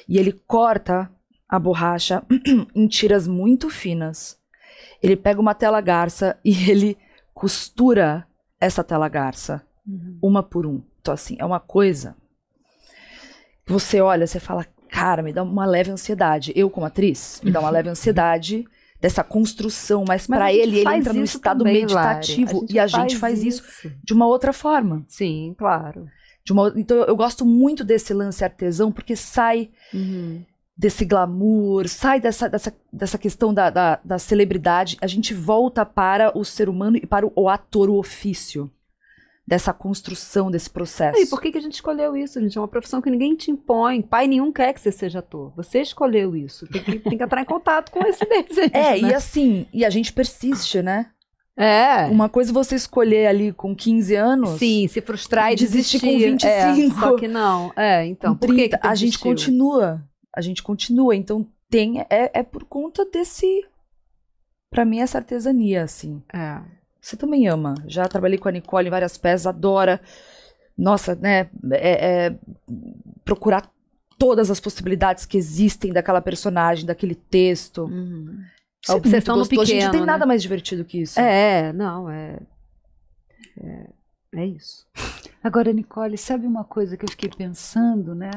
e ele corta a borracha em tiras muito finas. Ele pega uma tela garça e ele costura essa tela garça, uma por um. Então, assim, é uma coisa que você olha, você fala, cara, me dá uma leve ansiedade. Eu, como atriz, me dá uma leve ansiedade dessa construção, mas para ele entra num estado meditativo e a gente faz isso de uma outra forma. Sim, claro. Então eu gosto muito desse lance artesão, porque sai desse glamour, sai dessa questão da celebridade, a gente volta para o ser humano e para o ator, o ofício dessa construção, desse processo. E por que a gente escolheu isso, gente? É uma profissão que ninguém te impõe. Pai nenhum quer que você seja ator. Você escolheu isso. Tem que entrar em contato com esse desejo. Né? E assim, e a gente persiste, né? Uma coisa é você escolher ali com 15 anos. Sim, se frustrar e desistir com 25. Só que não. Então, por que a gente continua. A gente continua. Então, é por conta desse... Pra mim, essa artesania, assim. Você também ama. Já trabalhei com a Nicole em várias peças, adora. Nossa, né? Procurar todas as possibilidades que existem daquela personagem, daquele texto. A obsessão no pequeno. Gente, não tem nada mais divertido que isso. É isso. Agora, Nicole, sabe uma coisa que eu fiquei pensando, né?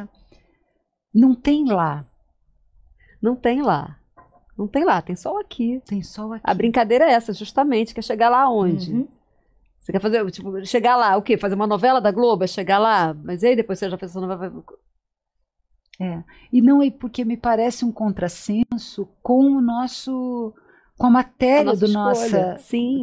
Não tem lá. Não tem lá. Não tem lá, tem só o aqui. Tem só o aqui. A brincadeira é essa, justamente, que é chegar lá onde? Você quer fazer, tipo, chegar lá, o quê? Fazer uma novela da Globo? É chegar lá? Mas e aí depois você já fez essa novela? E não é porque me parece um contrassenso com o nosso... Com a matéria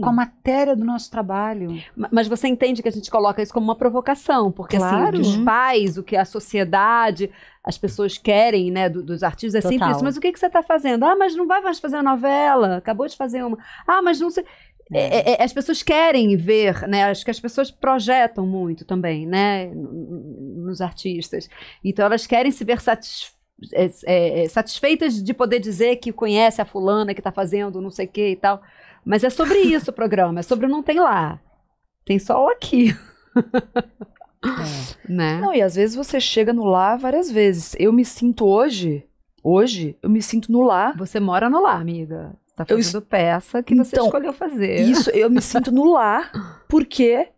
com a matéria do nosso trabalho. Mas você entende que a gente coloca isso como uma provocação, porque assim, os pais, o que a sociedade, as pessoas querem, né, dos artistas, é sempre isso. Mas o que você está fazendo? Mas não vai mais fazer a novela, acabou de fazer uma. Mas não sei. As pessoas querem ver, né? Acho que as pessoas projetam muito também, né, nos artistas. Então elas querem se ver satisfeitas de poder dizer que conhece a fulana que está fazendo não sei o que e tal. Mas é sobre isso o programa, é sobre o não tem lá. Tem só o aqui. Né? Não, e às vezes você chega no lá várias vezes. Eu me sinto hoje eu me sinto no lá. Você mora no lá, amiga. Tá fazendo peça que você escolheu fazer. Isso, eu me sinto no lá porque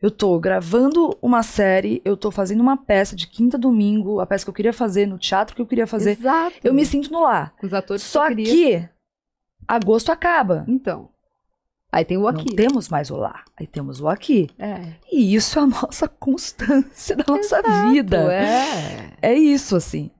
eu tô gravando uma série, eu tô fazendo uma peça de quinta a domingo, a peça que eu queria fazer, no teatro que eu queria fazer. Exato. Eu me sinto no lá. Os atores Só que agosto acaba. Então. Aí tem o aqui. Não temos mais o lá. Aí temos o aqui. E isso é a nossa constância da nossa vida. É isso, assim.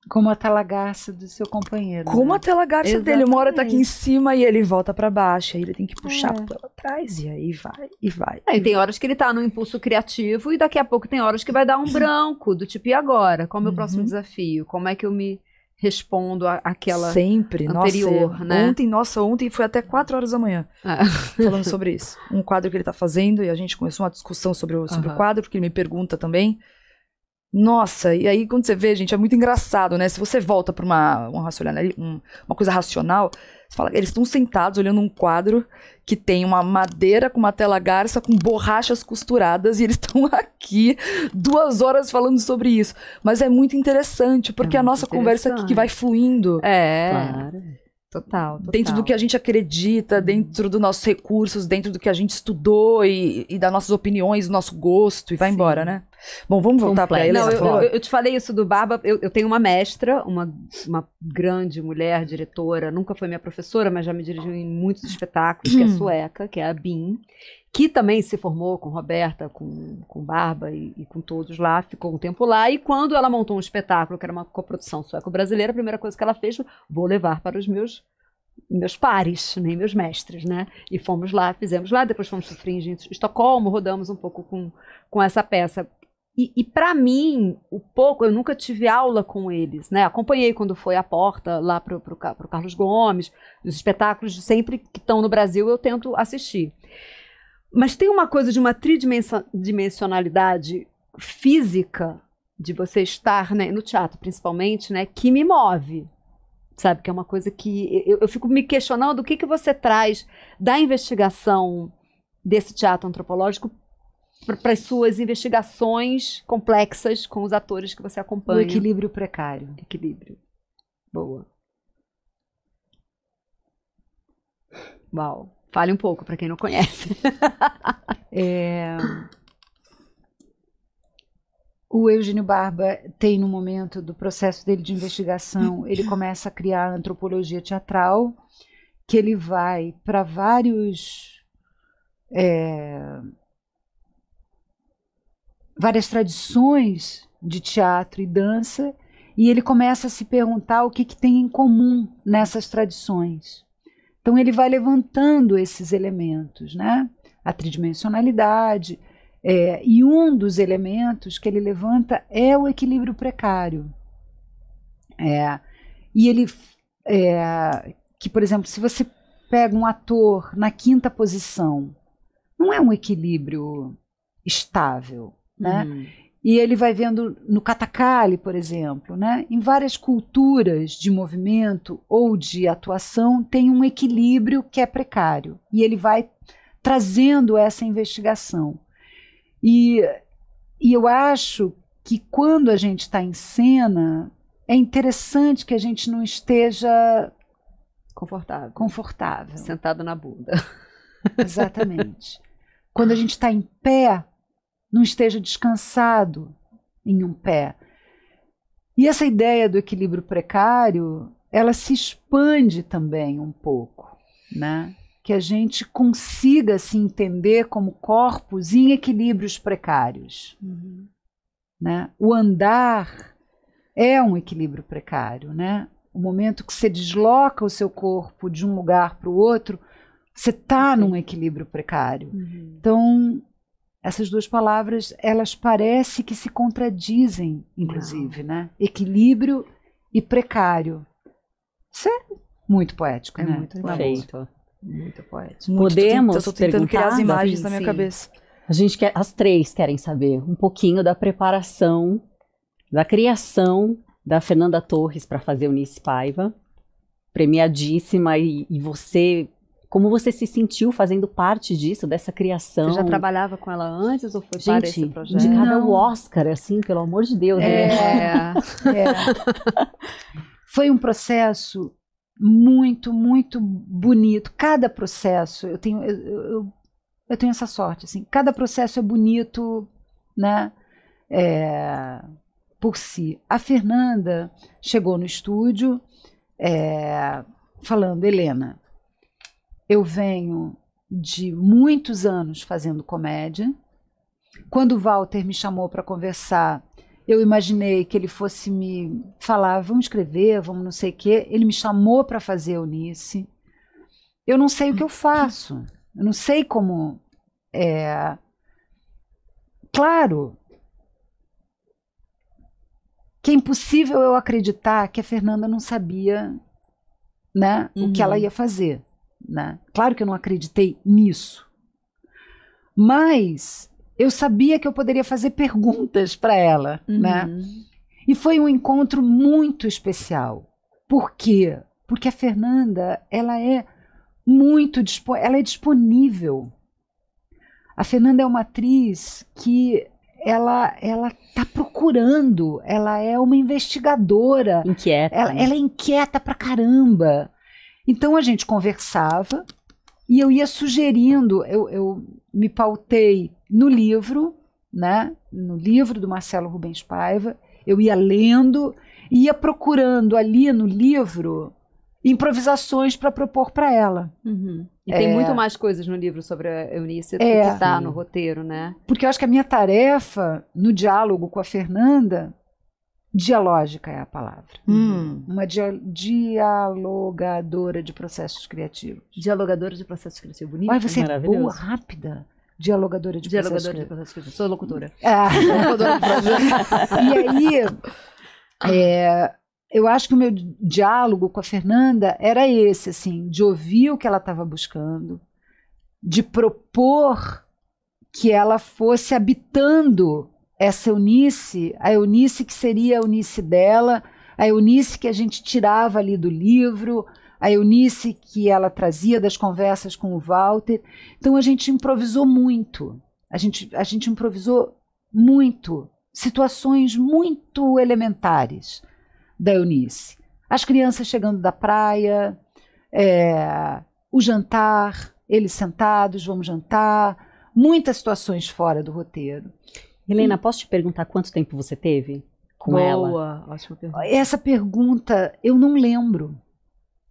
Como a tela-garça do seu companheiro. Como a tela-garça dele. Uma hora tá aqui em cima e ele volta pra baixo. Aí ele tem que puxar pela trás. E aí vai, e vai. E tem horas que ele tá no impulso criativo e daqui a pouco tem horas que vai dar um branco. Do tipo, e agora? Qual é o meu próximo desafio? Como é que eu me respondo àquela sempre anterior, né? Ontem foi até 4 horas da manhã falando sobre isso. Um quadro que ele tá fazendo e a gente começou uma discussão sobre o quadro, porque ele me pergunta também. Nossa, e aí quando você vê, gente, é muito engraçado, né? Se você volta pra uma coisa racional, você fala, eles estão sentados olhando um quadro que tem uma madeira com uma tela garça com borrachas costuradas e eles estão aqui 2 horas falando sobre isso. Mas é muito interessante, porque a nossa conversa aqui que vai fluindo. Claro. Total. Dentro do que a gente acredita, dentro dos nossos recursos, dentro do que a gente estudou e das nossas opiniões, do nosso gosto, e vai embora, né? Bom, vamos voltar para ele. Não, eu te falei isso do Barba. Eu tenho uma mestra, uma grande mulher, diretora, nunca foi minha professora, mas já me dirigiu em muitos espetáculos, que é sueca, que é a Bin, que também se formou com Roberta, com Barba e com todos lá, ficou um tempo lá, e quando ela montou um espetáculo, que era uma coprodução sueco-brasileira, a primeira coisa que ela fez foi, vou levar para os meus pares, nem meus mestres, né? E fomos lá, fizemos lá, depois fomos para o Fringe em Estocolmo, rodamos um pouco com essa peça. E para mim, eu nunca tive aula com eles, né? Acompanhei quando foi a Porta lá pro Carlos Gomes, os espetáculos sempre que estão no Brasil eu tento assistir. Mas tem uma coisa de uma tridimensionalidade física de você estar, né, no teatro principalmente, né, que me move. Sabe, que é uma coisa que eu fico me questionando o que você traz da investigação desse teatro antropológico para as suas investigações complexas com os atores que você acompanha. O equilíbrio precário. Equilíbrio. Boa. Uau. Fale um pouco para quem não conhece. O Eugênio Barba tem, no momento do processo dele de investigação, ele começa a criar a antropologia teatral, que ele vai para várias tradições de teatro e dança, e ele começa a se perguntar o que tem em comum nessas tradições. Então ele vai levantando esses elementos, né? A tridimensionalidade, e um dos elementos que ele levanta é o equilíbrio precário. E ele, que, por exemplo, se você pega um ator na 5ª posição, não é um equilíbrio estável, né? E ele vai vendo no Katakali, por exemplo, né? Em várias culturas de movimento ou de atuação tem um equilíbrio que é precário. E ele vai trazendo essa investigação. E eu acho que quando a gente está em cena, é interessante que a gente não esteja confortável. Sentado na bunda. Exatamente. Quando a gente está em pé, não esteja descansado em um pé. E essa ideia do equilíbrio precário, ela se expande também um pouco, né? Que a gente consiga se entender como corpos em equilíbrios precários. Né? O andar é um equilíbrio precário, né? O momento que você desloca o seu corpo de um lugar para o outro, você está num equilíbrio precário. Então, essas duas palavras, elas parecem que se contradizem, inclusive, né? Equilíbrio e precário. Isso é muito poético, né? Muito Perfeito. Muito poético. Podemos Eu tô tentando criar as perguntar? imagens na minha cabeça. A gente quer, as três querem saber um pouquinho da preparação, da criação da Fernanda Torres para fazer Eunice Paiva, premiadíssima, e você, como você se sentiu fazendo parte disso, dessa criação? Você já trabalhava com ela antes ou foi para esse Gente, projeto? indicada ao Oscar, assim, pelo amor de Deus. Né? Foi um processo muito, muito bonito. Cada processo, eu tenho essa sorte, assim, cada processo é bonito, né, por si. A Fernanda chegou no estúdio falando: Helena, eu venho de muitos anos fazendo comédia. Quando o Walter me chamou para conversar, eu imaginei que ele fosse me falar: vamos escrever, vamos não sei o quê. Ele me chamou para fazer Eunice. Eu não sei o que eu faço. Eu não sei como... Claro que é impossível eu acreditar que a Fernanda não sabia, né, o que ela ia fazer. Né? Claro que eu não acreditei nisso. Mas eu sabia que eu poderia fazer perguntas para ela, né? E foi um encontro muito especial. Por quê? Porque a Fernanda, ela é disponível. A Fernanda é uma atriz que ela está procurando, ela é uma investigadora. Inquieta. Ela é inquieta pra caramba. Então a gente conversava e eu ia sugerindo, eu me pautei no livro, né? No livro do Marcelo Rubens Paiva, eu ia lendo, ia procurando ali no livro improvisações para propor para ela. E tem muito mais coisas no livro sobre a Eunice do que está no roteiro, né? Porque eu acho que a minha tarefa no diálogo com a Fernanda, dialógica é a palavra. Uma dialogadora de processos criativos. Dialogadora de processos criativos. Bonito. Olha, você é boa, rápida. Dialogadora de processos criativos. Sou locutora. Locutora de processos. E aí, eu acho que o meu diálogo com a Fernanda era esse, assim, de ouvir o que ela estava buscando, de propor que ela fosse habitando essa Eunice, a Eunice que seria a Eunice dela, a Eunice que a gente tirava ali do livro, a Eunice que ela trazia das conversas com o Walter. Então a gente improvisou muito, a gente improvisou muito, situações muito elementares da Eunice. As crianças chegando da praia, o jantar, eles sentados, vamos jantar, muitas situações fora do roteiro. Helena, posso te perguntar quanto tempo você teve com ela? Boa, ótima pergunta. Essa pergunta eu não lembro.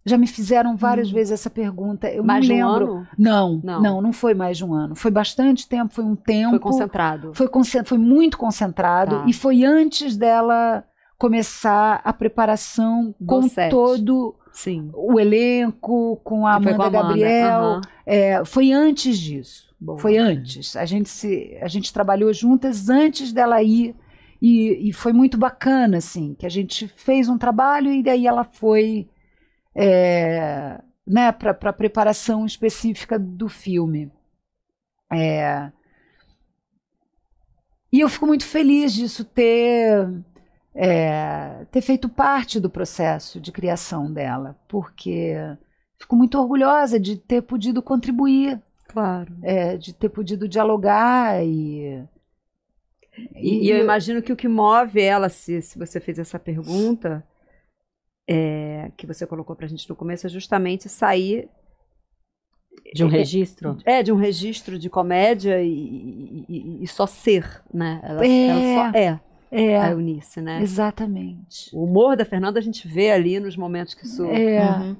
Já me fizeram várias vezes essa pergunta. Eu Mais de não um lembro. ano? Não foi mais de um ano. Foi bastante tempo, foi um tempo. Foi concentrado. Foi muito concentrado. Tá. E foi antes dela começar a preparação Do com set. todo Sim. o elenco, com a Que foi Amanda com a Amanda, Gabriel. aham. Foi antes disso. Boa. Foi antes. A gente trabalhou juntas antes dela ir. E foi muito bacana, assim, que a gente fez um trabalho e daí ela foi para a preparação específica do filme. E eu fico muito feliz disso ter feito parte do processo de criação dela, porque fico muito orgulhosa de ter podido contribuir, Claro. de ter podido dialogar E eu imagino que o que move ela, se você fez essa pergunta, que você colocou pra gente no começo, é justamente sair De um registro? de um registro de comédia e só ser, né? Ela só a Eunice, né? Exatamente. O humor da Fernanda a gente vê ali nos momentos que isso Uhum.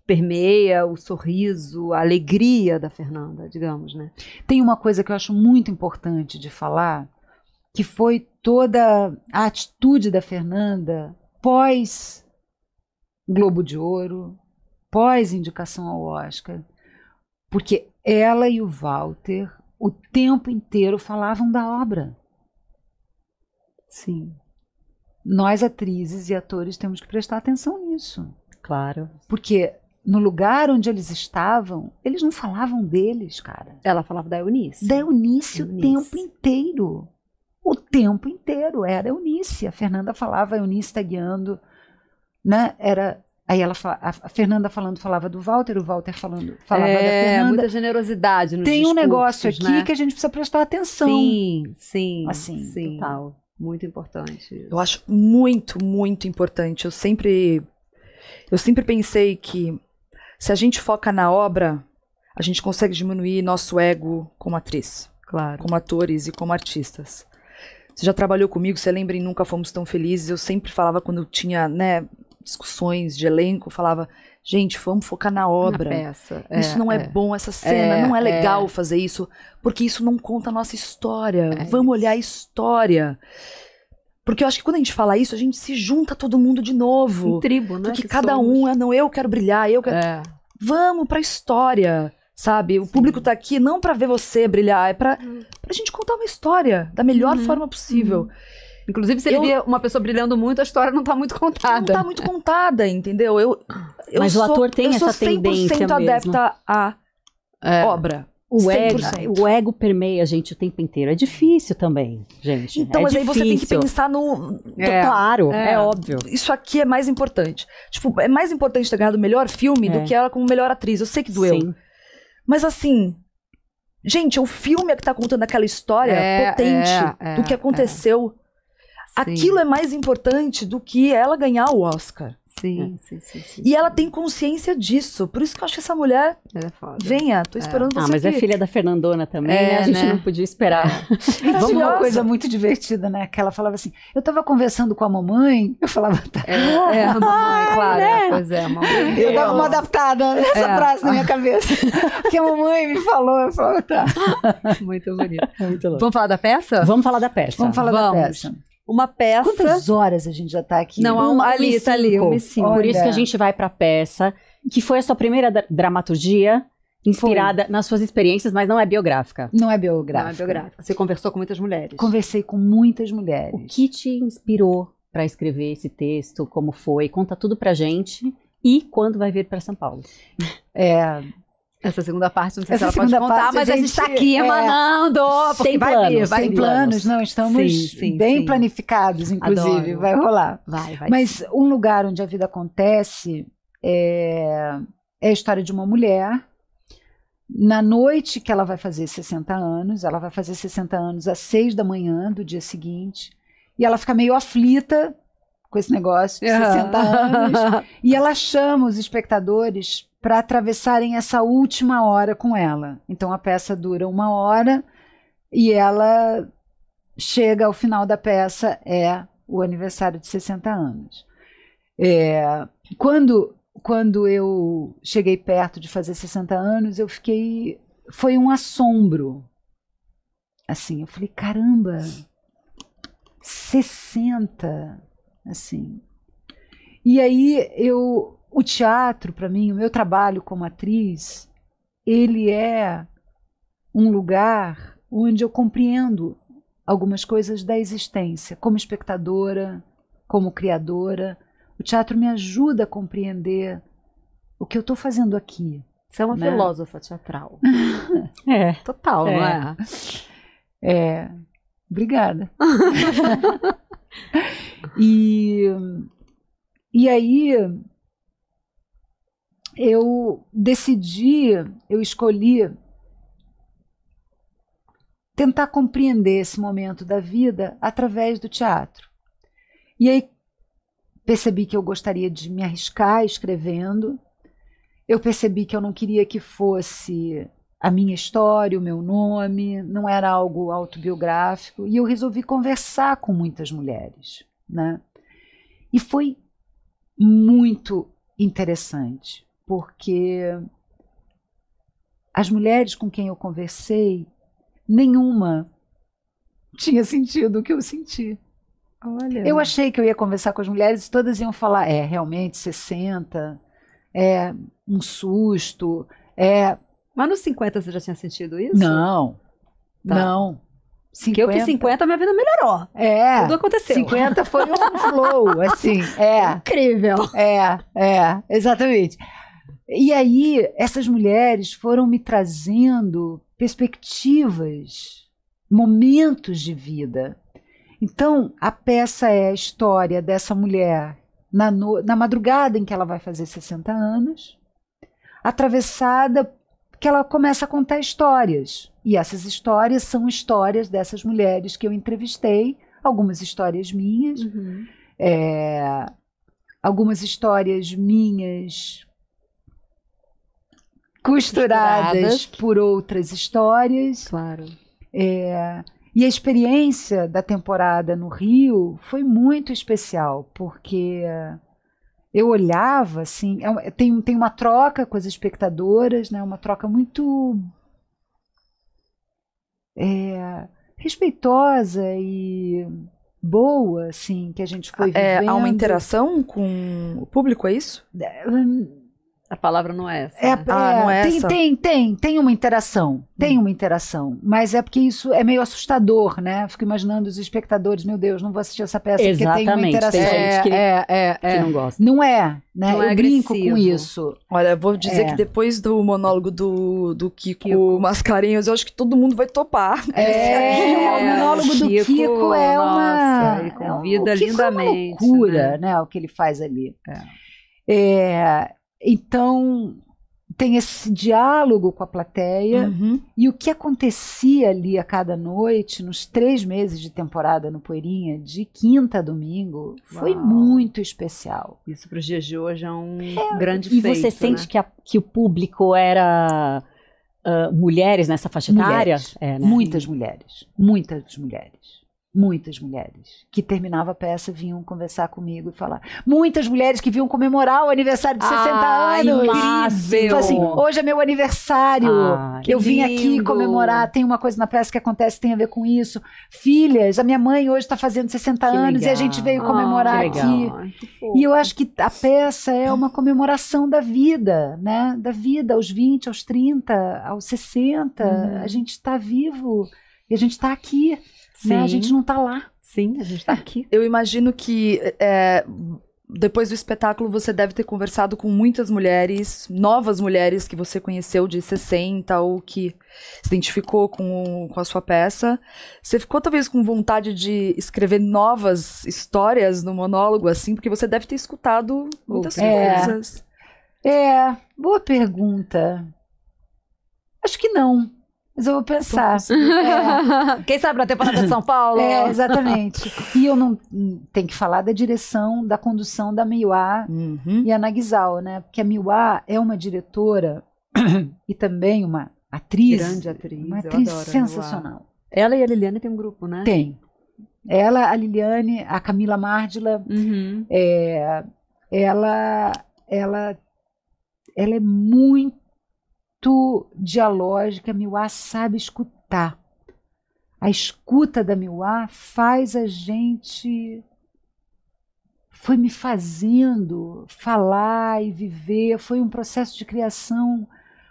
permeia o sorriso, a alegria da Fernanda, digamos, né? Tem uma coisa que eu acho muito importante de falar, que foi toda a atitude da Fernanda pós Globo de Ouro, pós indicação ao Oscar, porque ela e o Walter o tempo inteiro falavam da obra. Sim. Nós, atrizes e atores, temos que prestar atenção nisso. Claro. Porque no lugar onde eles estavam, eles não falavam deles, cara. Ela falava da Eunice. Da Eunice o Eunice. tempo inteiro. O tempo inteiro era Eunice. A Fernanda falava, a Eunice está guiando, né? Aí a Fernanda falava do Walter, o Walter falava da Fernanda. Muita generosidade nos Tem um discursos, negócio aqui né? que a gente precisa prestar atenção. Sim, Assim, total. Muito importante. Eu acho muito, muito importante. Eu sempre pensei que se a gente foca na obra, a gente consegue diminuir nosso ego como atriz, Claro. como atores e como artistas. Você já trabalhou comigo, você lembra em Nunca Fomos Tão Felizes? Eu sempre falava quando eu tinha, né, discussões de elenco, falava, gente, vamos focar na obra. Na peça. Isso não é bom, essa cena, não é legal fazer isso, porque isso não conta a nossa história. Vamos olhar a história. Porque eu acho que quando a gente fala isso, a gente se junta todo mundo de novo. Em tribo, né? Porque que cada somos. não, eu quero brilhar, eu quero... Vamos pra história, sabe? O público tá aqui não pra ver você brilhar, é pra gente contar uma história da melhor forma possível. Inclusive, se ele via uma pessoa brilhando muito, a história não tá muito contada. Não tá muito contada, entendeu? Mas o ator tem essa tendência Eu sou 100% adepta à obra. O 100%. ego permeia a gente o tempo inteiro. É difícil também, gente. Então, mas aí você tem que pensar no... Claro, é óbvio. Isso aqui é mais importante. Tipo, é mais importante ter ganhado o melhor filme do que ela como melhor atriz. Eu sei que doeu. Sim. Mas assim... Gente, o filme é que tá contando aquela história potente do que aconteceu. Aquilo é mais importante do que ela ganhar o Oscar. Sim. E ela tem consciência disso. Por isso que eu acho que essa mulher... Ela é foda. Venha, tô esperando você mas aqui. é filha da Fernandona também, né? A gente não podia esperar. Vamos uma coisa muito divertida, né? Que ela falava assim, eu tava conversando com a mamãe, eu falava, tá. A mamãe, claro. né? Pois é, a mamãe. Eu dava uma adaptada nessa frase na minha cabeça. Porque a mamãe me falou, eu falava, tá. Muito bonito. Muito louco. Vamos falar da peça? Vamos falar da peça. Vamos falar da Vamos. peça. Uma peça... Quantas horas a gente já tá aqui? Não, ali, tá ali, 1h05. Olha. Por isso que a gente vai pra peça, que foi a sua primeira dramaturgia, inspirada nas suas experiências, mas não é biográfica. Não é Não, é biográfica. biográfica. Você conversou com muitas mulheres. Conversei com muitas mulheres. O que te inspirou pra escrever esse texto? Como foi? Conta tudo pra gente. E quando vai vir pra São Paulo? Essa segunda parte, não sei Essa se ela pode segunda contar, parte, mas a gente tá aqui é, emanando. Porque Sem vai planos, vir, vai Sem vir. planos, não, estamos Sim, bem sim. planificados, inclusive, Adoro. vai rolar. Vai. Mas um lugar onde a vida acontece é a história de uma mulher. Na noite que ela vai fazer 60 anos, ela vai fazer 60 anos às 6 da manhã do dia seguinte, e ela fica meio aflita com esse negócio de 60 anos, e ela chama os espectadores para atravessarem essa última hora com ela. Então a peça dura 1 hora e ela chega ao final da peça, é o aniversário de 60 anos. Quando eu cheguei perto de fazer 60 anos, eu fiquei... Foi um assombro. Assim, eu falei, caramba, 60, assim. E aí, o teatro, para mim, o meu trabalho como atriz, ele é um lugar onde eu compreendo algumas coisas da existência, como espectadora, como criadora. O teatro me ajuda a compreender o que eu estou fazendo aqui. Você é uma né? filósofa teatral. Total, não é? Obrigada. E aí eu escolhi tentar compreender esse momento da vida através do teatro. E aí percebi que eu gostaria de me arriscar escrevendo. Eu percebi que eu não queria que fosse a minha história, o meu nome, não era algo autobiográfico. E eu resolvi conversar com muitas mulheres, né? E foi muito interessante, porque as mulheres com quem eu conversei, nenhuma tinha sentido o que eu senti. Olha. Eu achei que eu ia conversar com as mulheres e todas iam falar, realmente 60, um susto, Mas nos 50 você já tinha sentido isso? Não, Tá. não. Porque eu que 50 minha vida melhorou. Tudo aconteceu. 50 foi um flow, assim, Incrível. exatamente. E aí, essas mulheres foram me trazendo perspectivas, momentos de vida. Então, a peça é a história dessa mulher na madrugada em que ela vai fazer 60 anos, atravessada, que ela começa a contar histórias. E essas histórias são histórias dessas mulheres que eu entrevistei, algumas histórias minhas, algumas histórias minhas costuradas por outras histórias. Claro. E a experiência da temporada no Rio foi muito especial, porque eu olhava, assim, tem uma troca com as espectadoras, né, uma troca muito respeitosa e boa, assim, que a gente foi vivendo. Há uma interação com o público, é isso? A palavra não é essa. Não é essa? Tem uma interação, mas é porque isso é meio assustador, né? Fico imaginando os espectadores, meu Deus, não vou assistir essa peça porque tem uma interação. Tem gente que não gosta. Não é, né? Não é eu brinco agressivo. com isso. Olha, eu vou dizer que depois do monólogo do Kiko Mascarenhas, eu acho que todo mundo vai topar. O monólogo do Kiko é uma... Ele convida o Kiko lindamente. É uma loucura, né? O que ele faz ali. Então, tem esse diálogo com a plateia, e o que acontecia ali a cada noite, nos 3 meses de temporada no Poeirinha, de quinta a domingo, foi muito especial. Isso para os dias de hoje é um grande E feito. você sente né? que o público era mulheres nessa faixa etária? Mulheres, muitas mulheres que terminavam a peça vinham conversar comigo e falar. Muitas mulheres que vinham comemorar o aniversário de 60 anos. Incrível! Assim, hoje é meu aniversário. Eu vim aqui comemorar. Tem uma coisa na peça que acontece, tem a ver com isso. Filhas, a minha mãe hoje está fazendo 60 anos e a gente veio comemorar aqui. E eu acho que a peça é uma comemoração da vida, né? Da vida aos 20, aos 30, aos 60. A gente está vivo e a gente está aqui. Né? A gente não está lá. Sim, a gente está aqui. Eu imagino que depois do espetáculo, você deve ter conversado com muitas mulheres, novas mulheres que você conheceu de 60 ou que se identificou com a sua peça. Você ficou talvez com vontade de escrever novas histórias no monólogo, assim, porque você deve ter escutado muitas coisas. Boa pergunta. Acho que não. Mas eu vou pensar. Quem sabe na temporada de São Paulo? Exatamente. E eu não tenho que falar da direção, da condução da Meiwá e a Nagizal, né? Porque a Meiwá é uma diretora e também uma atriz. Grande atriz. Uma atriz sensacional. Ela e a Liliane tem um grupo, né? Tem. Ela, a Liliane, a Camila Márdila, ela é muito dialógica. A Meiwá sabe escutar. A escuta da Meiwá faz a gente... Foi me fazendo falar e viver. Foi um processo de criação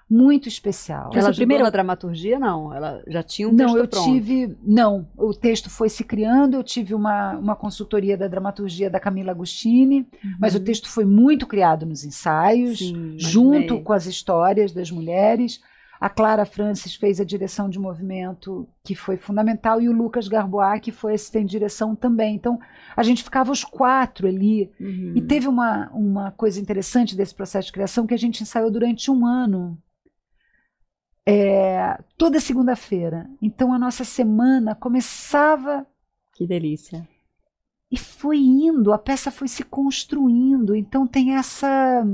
muito especial. Ela primeiro na dramaturgia, não? Ela já tinha um texto pronto? Não, o texto foi se criando. Eu tive uma consultoria da dramaturgia da Camila Agostini, mas o texto foi muito criado nos ensaios, junto com as histórias das mulheres. A Clara Francis fez a direção de movimento, que foi fundamental, e o Lucas Garbois, que foi assistente de direção também. Então, a gente ficava os 4 ali. E teve uma coisa interessante desse processo de criação, que a gente ensaiou durante 1 ano. Toda segunda-feira. Então a nossa semana começava. Que delícia. E foi indo, a peça foi se construindo. Então tem essa.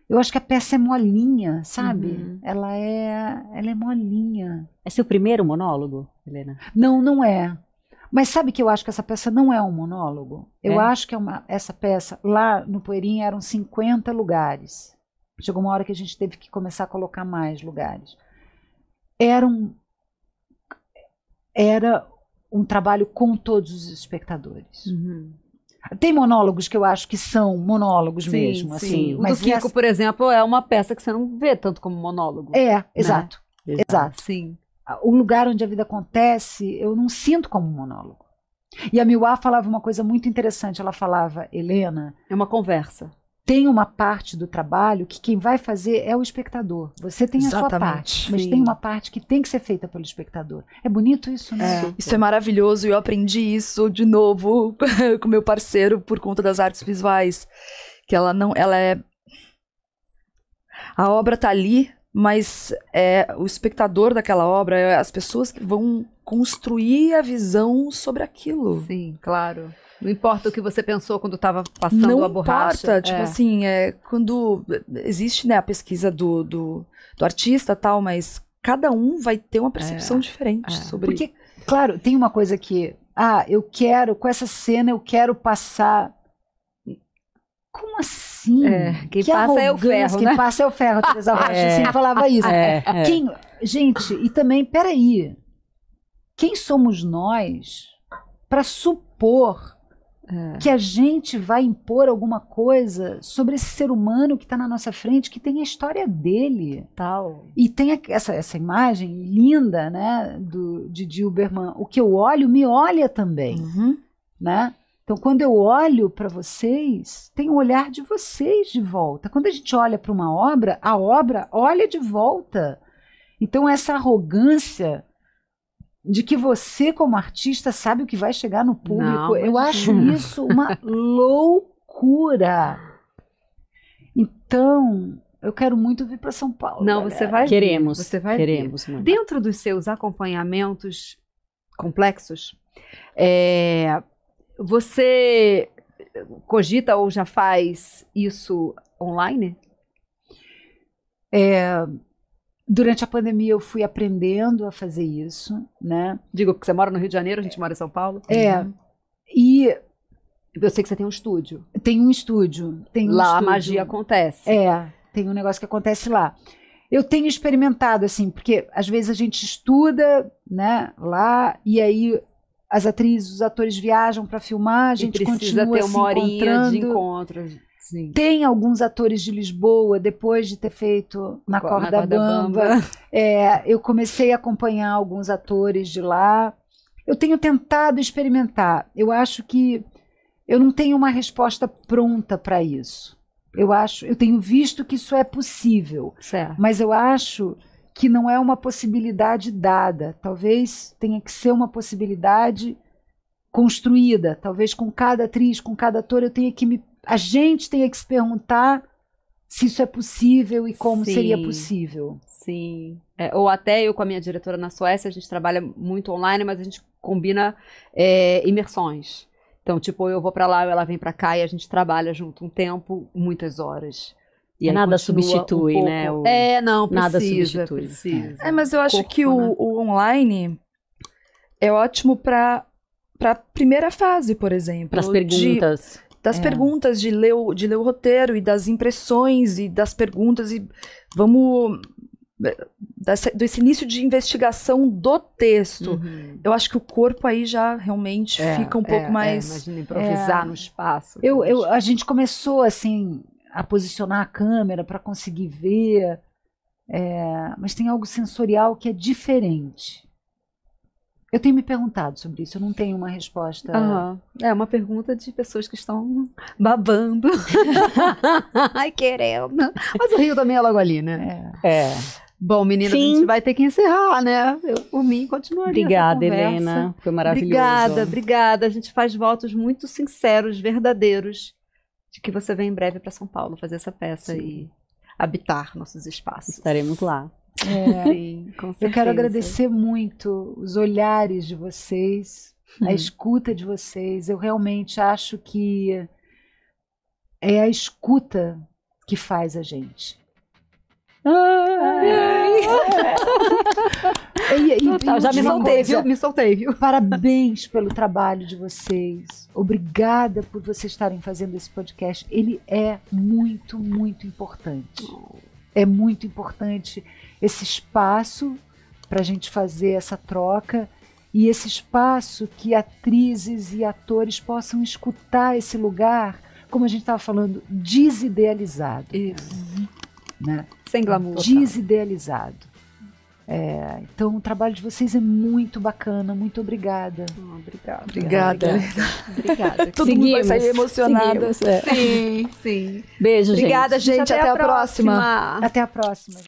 Eu acho que a peça é molinha, sabe? Ela é molinha. É seu primeiro monólogo, Helena? Não, não é. Mas sabe que eu acho que essa peça não é um monólogo? Eu acho que essa peça, lá no Poerim, eram 50 lugares. Chegou uma hora que a gente teve que começar a colocar mais lugares. Era um trabalho com todos os espectadores. Tem monólogos que eu acho que são monólogos mesmo. Assim, o do Kiko, por exemplo, é uma peça que você não vê tanto como monólogo. Exato. Exato. Sim. O lugar onde a vida acontece, eu não sinto como monólogo. E a Meiwá falava uma coisa muito interessante. Ela falava, Helena... É uma conversa. Tem uma parte do trabalho que quem vai fazer é o espectador. Você tem a sua parte, mas tem uma parte que tem que ser feita pelo espectador. É bonito isso, né? Isso é maravilhoso e eu aprendi isso de novo com meu parceiro por conta das artes visuais. Que ela é... A obra tá ali, mas é o espectador daquela obra, as pessoas que vão construir a visão sobre aquilo. Sim, claro. Não importa o que você pensou quando estava passando a borracha. Não importa, tipo assim, quando existe, né, a pesquisa do artista e tal, mas cada um vai ter uma percepção diferente sobre... Porque, claro, tem uma coisa que, eu quero, com essa cena eu quero passar... Como assim? Quem passa é o ferro, Quem passa é o ferro, a Teresa Rocha sempre falava isso. Gente, e também, peraí, quem somos nós para supor que a gente vai impor alguma coisa sobre esse ser humano que está na nossa frente, que tem a história dele. Tal. E tem essa imagem linda, né, de Dilberman. O que eu olho, me olha também. Né? Então, quando eu olho para vocês, tem o olhar de vocês de volta. Quando a gente olha para uma obra, a obra olha de volta. Então, essa arrogância de que você, como artista, sabe o que vai chegar no público. Eu acho isso uma loucura. Então, eu quero muito vir para São Paulo. Não, galera. você vai vir. Queremos. Você vai Queremos. vir. Dentro dos seus acompanhamentos complexos, você cogita ou já faz isso online? Durante a pandemia eu fui aprendendo a fazer isso, né? Digo, porque você mora no Rio de Janeiro, a gente mora em São Paulo. E eu sei que você tem um estúdio. Tem um estúdio. Lá a magia acontece. Tem um negócio que acontece lá. Eu tenho experimentado, assim, porque às vezes a gente estuda, né, lá, e aí as atrizes, os atores viajam para filmar, a gente precisa continua ter uma horinha de encontro. Sim. Tem alguns atores de Lisboa, depois de ter feito na Corda Bamba. Eu comecei a acompanhar alguns atores de lá. Eu tenho tentado experimentar. Eu acho que Eu não tenho uma resposta pronta para isso. Eu tenho visto que isso é possível, Certo. mas eu acho que não é uma possibilidade dada. Talvez tenha que ser uma possibilidade construída. Talvez com cada atriz, com cada ator, a gente tenha que se perguntar se isso é possível e como Sim. seria possível. Sim. Ou até eu com a minha diretora na Suécia, a gente trabalha muito online, mas a gente combina imersões. Então, tipo, eu vou pra lá, ela vem pra cá e a gente trabalha junto um tempo, muitas horas. E aí Nada continua substitui, pouco. né, Não, nada precisa, substitui. precisa. Mas eu acho Corpo, que né? o online é ótimo para primeira fase, por exemplo. Para as perguntas. Das perguntas, de ler o roteiro e das impressões e das perguntas e vamos... desse início de investigação do texto. Uhum. Eu acho que o corpo aí já realmente fica um pouco mais... Imagina improvisar no espaço. A gente começou assim a posicionar a câmera para conseguir ver, mas tem algo sensorial que é diferente. Eu tenho me perguntado sobre isso, eu não tenho uma resposta. É uma pergunta de pessoas que estão babando. Ai, querendo. Mas o Rio também é logo ali, né? Bom, meninas, a gente vai ter que encerrar, né? Eu, por mim, continuaria Obrigada, essa conversa. Helena. Foi maravilhoso. Obrigada. A gente faz votos muito sinceros, verdadeiros, de que você vem em breve para São Paulo fazer essa peça e habitar nossos espaços. Estaremos lá. Sim, com certeza. Eu quero agradecer muito os olhares de vocês, a escuta de vocês. Eu realmente acho que é a escuta que faz a gente. Já me soltei, viu? Parabéns pelo trabalho de vocês. Obrigada por vocês estarem fazendo esse podcast. Ele é muito, muito importante. É muito importante esse espaço para a gente fazer essa troca e esse espaço que atrizes e atores possam escutar esse lugar, como a gente estava falando, desidealizado. Isso. Né? Sem glamour. Desidealizado. Então o trabalho de vocês é muito bacana. Muito obrigada. Obrigada. Todo mundo vai sair emocionada. Sim. Beijo, Obrigada, gente. Até a próxima. Até a próxima.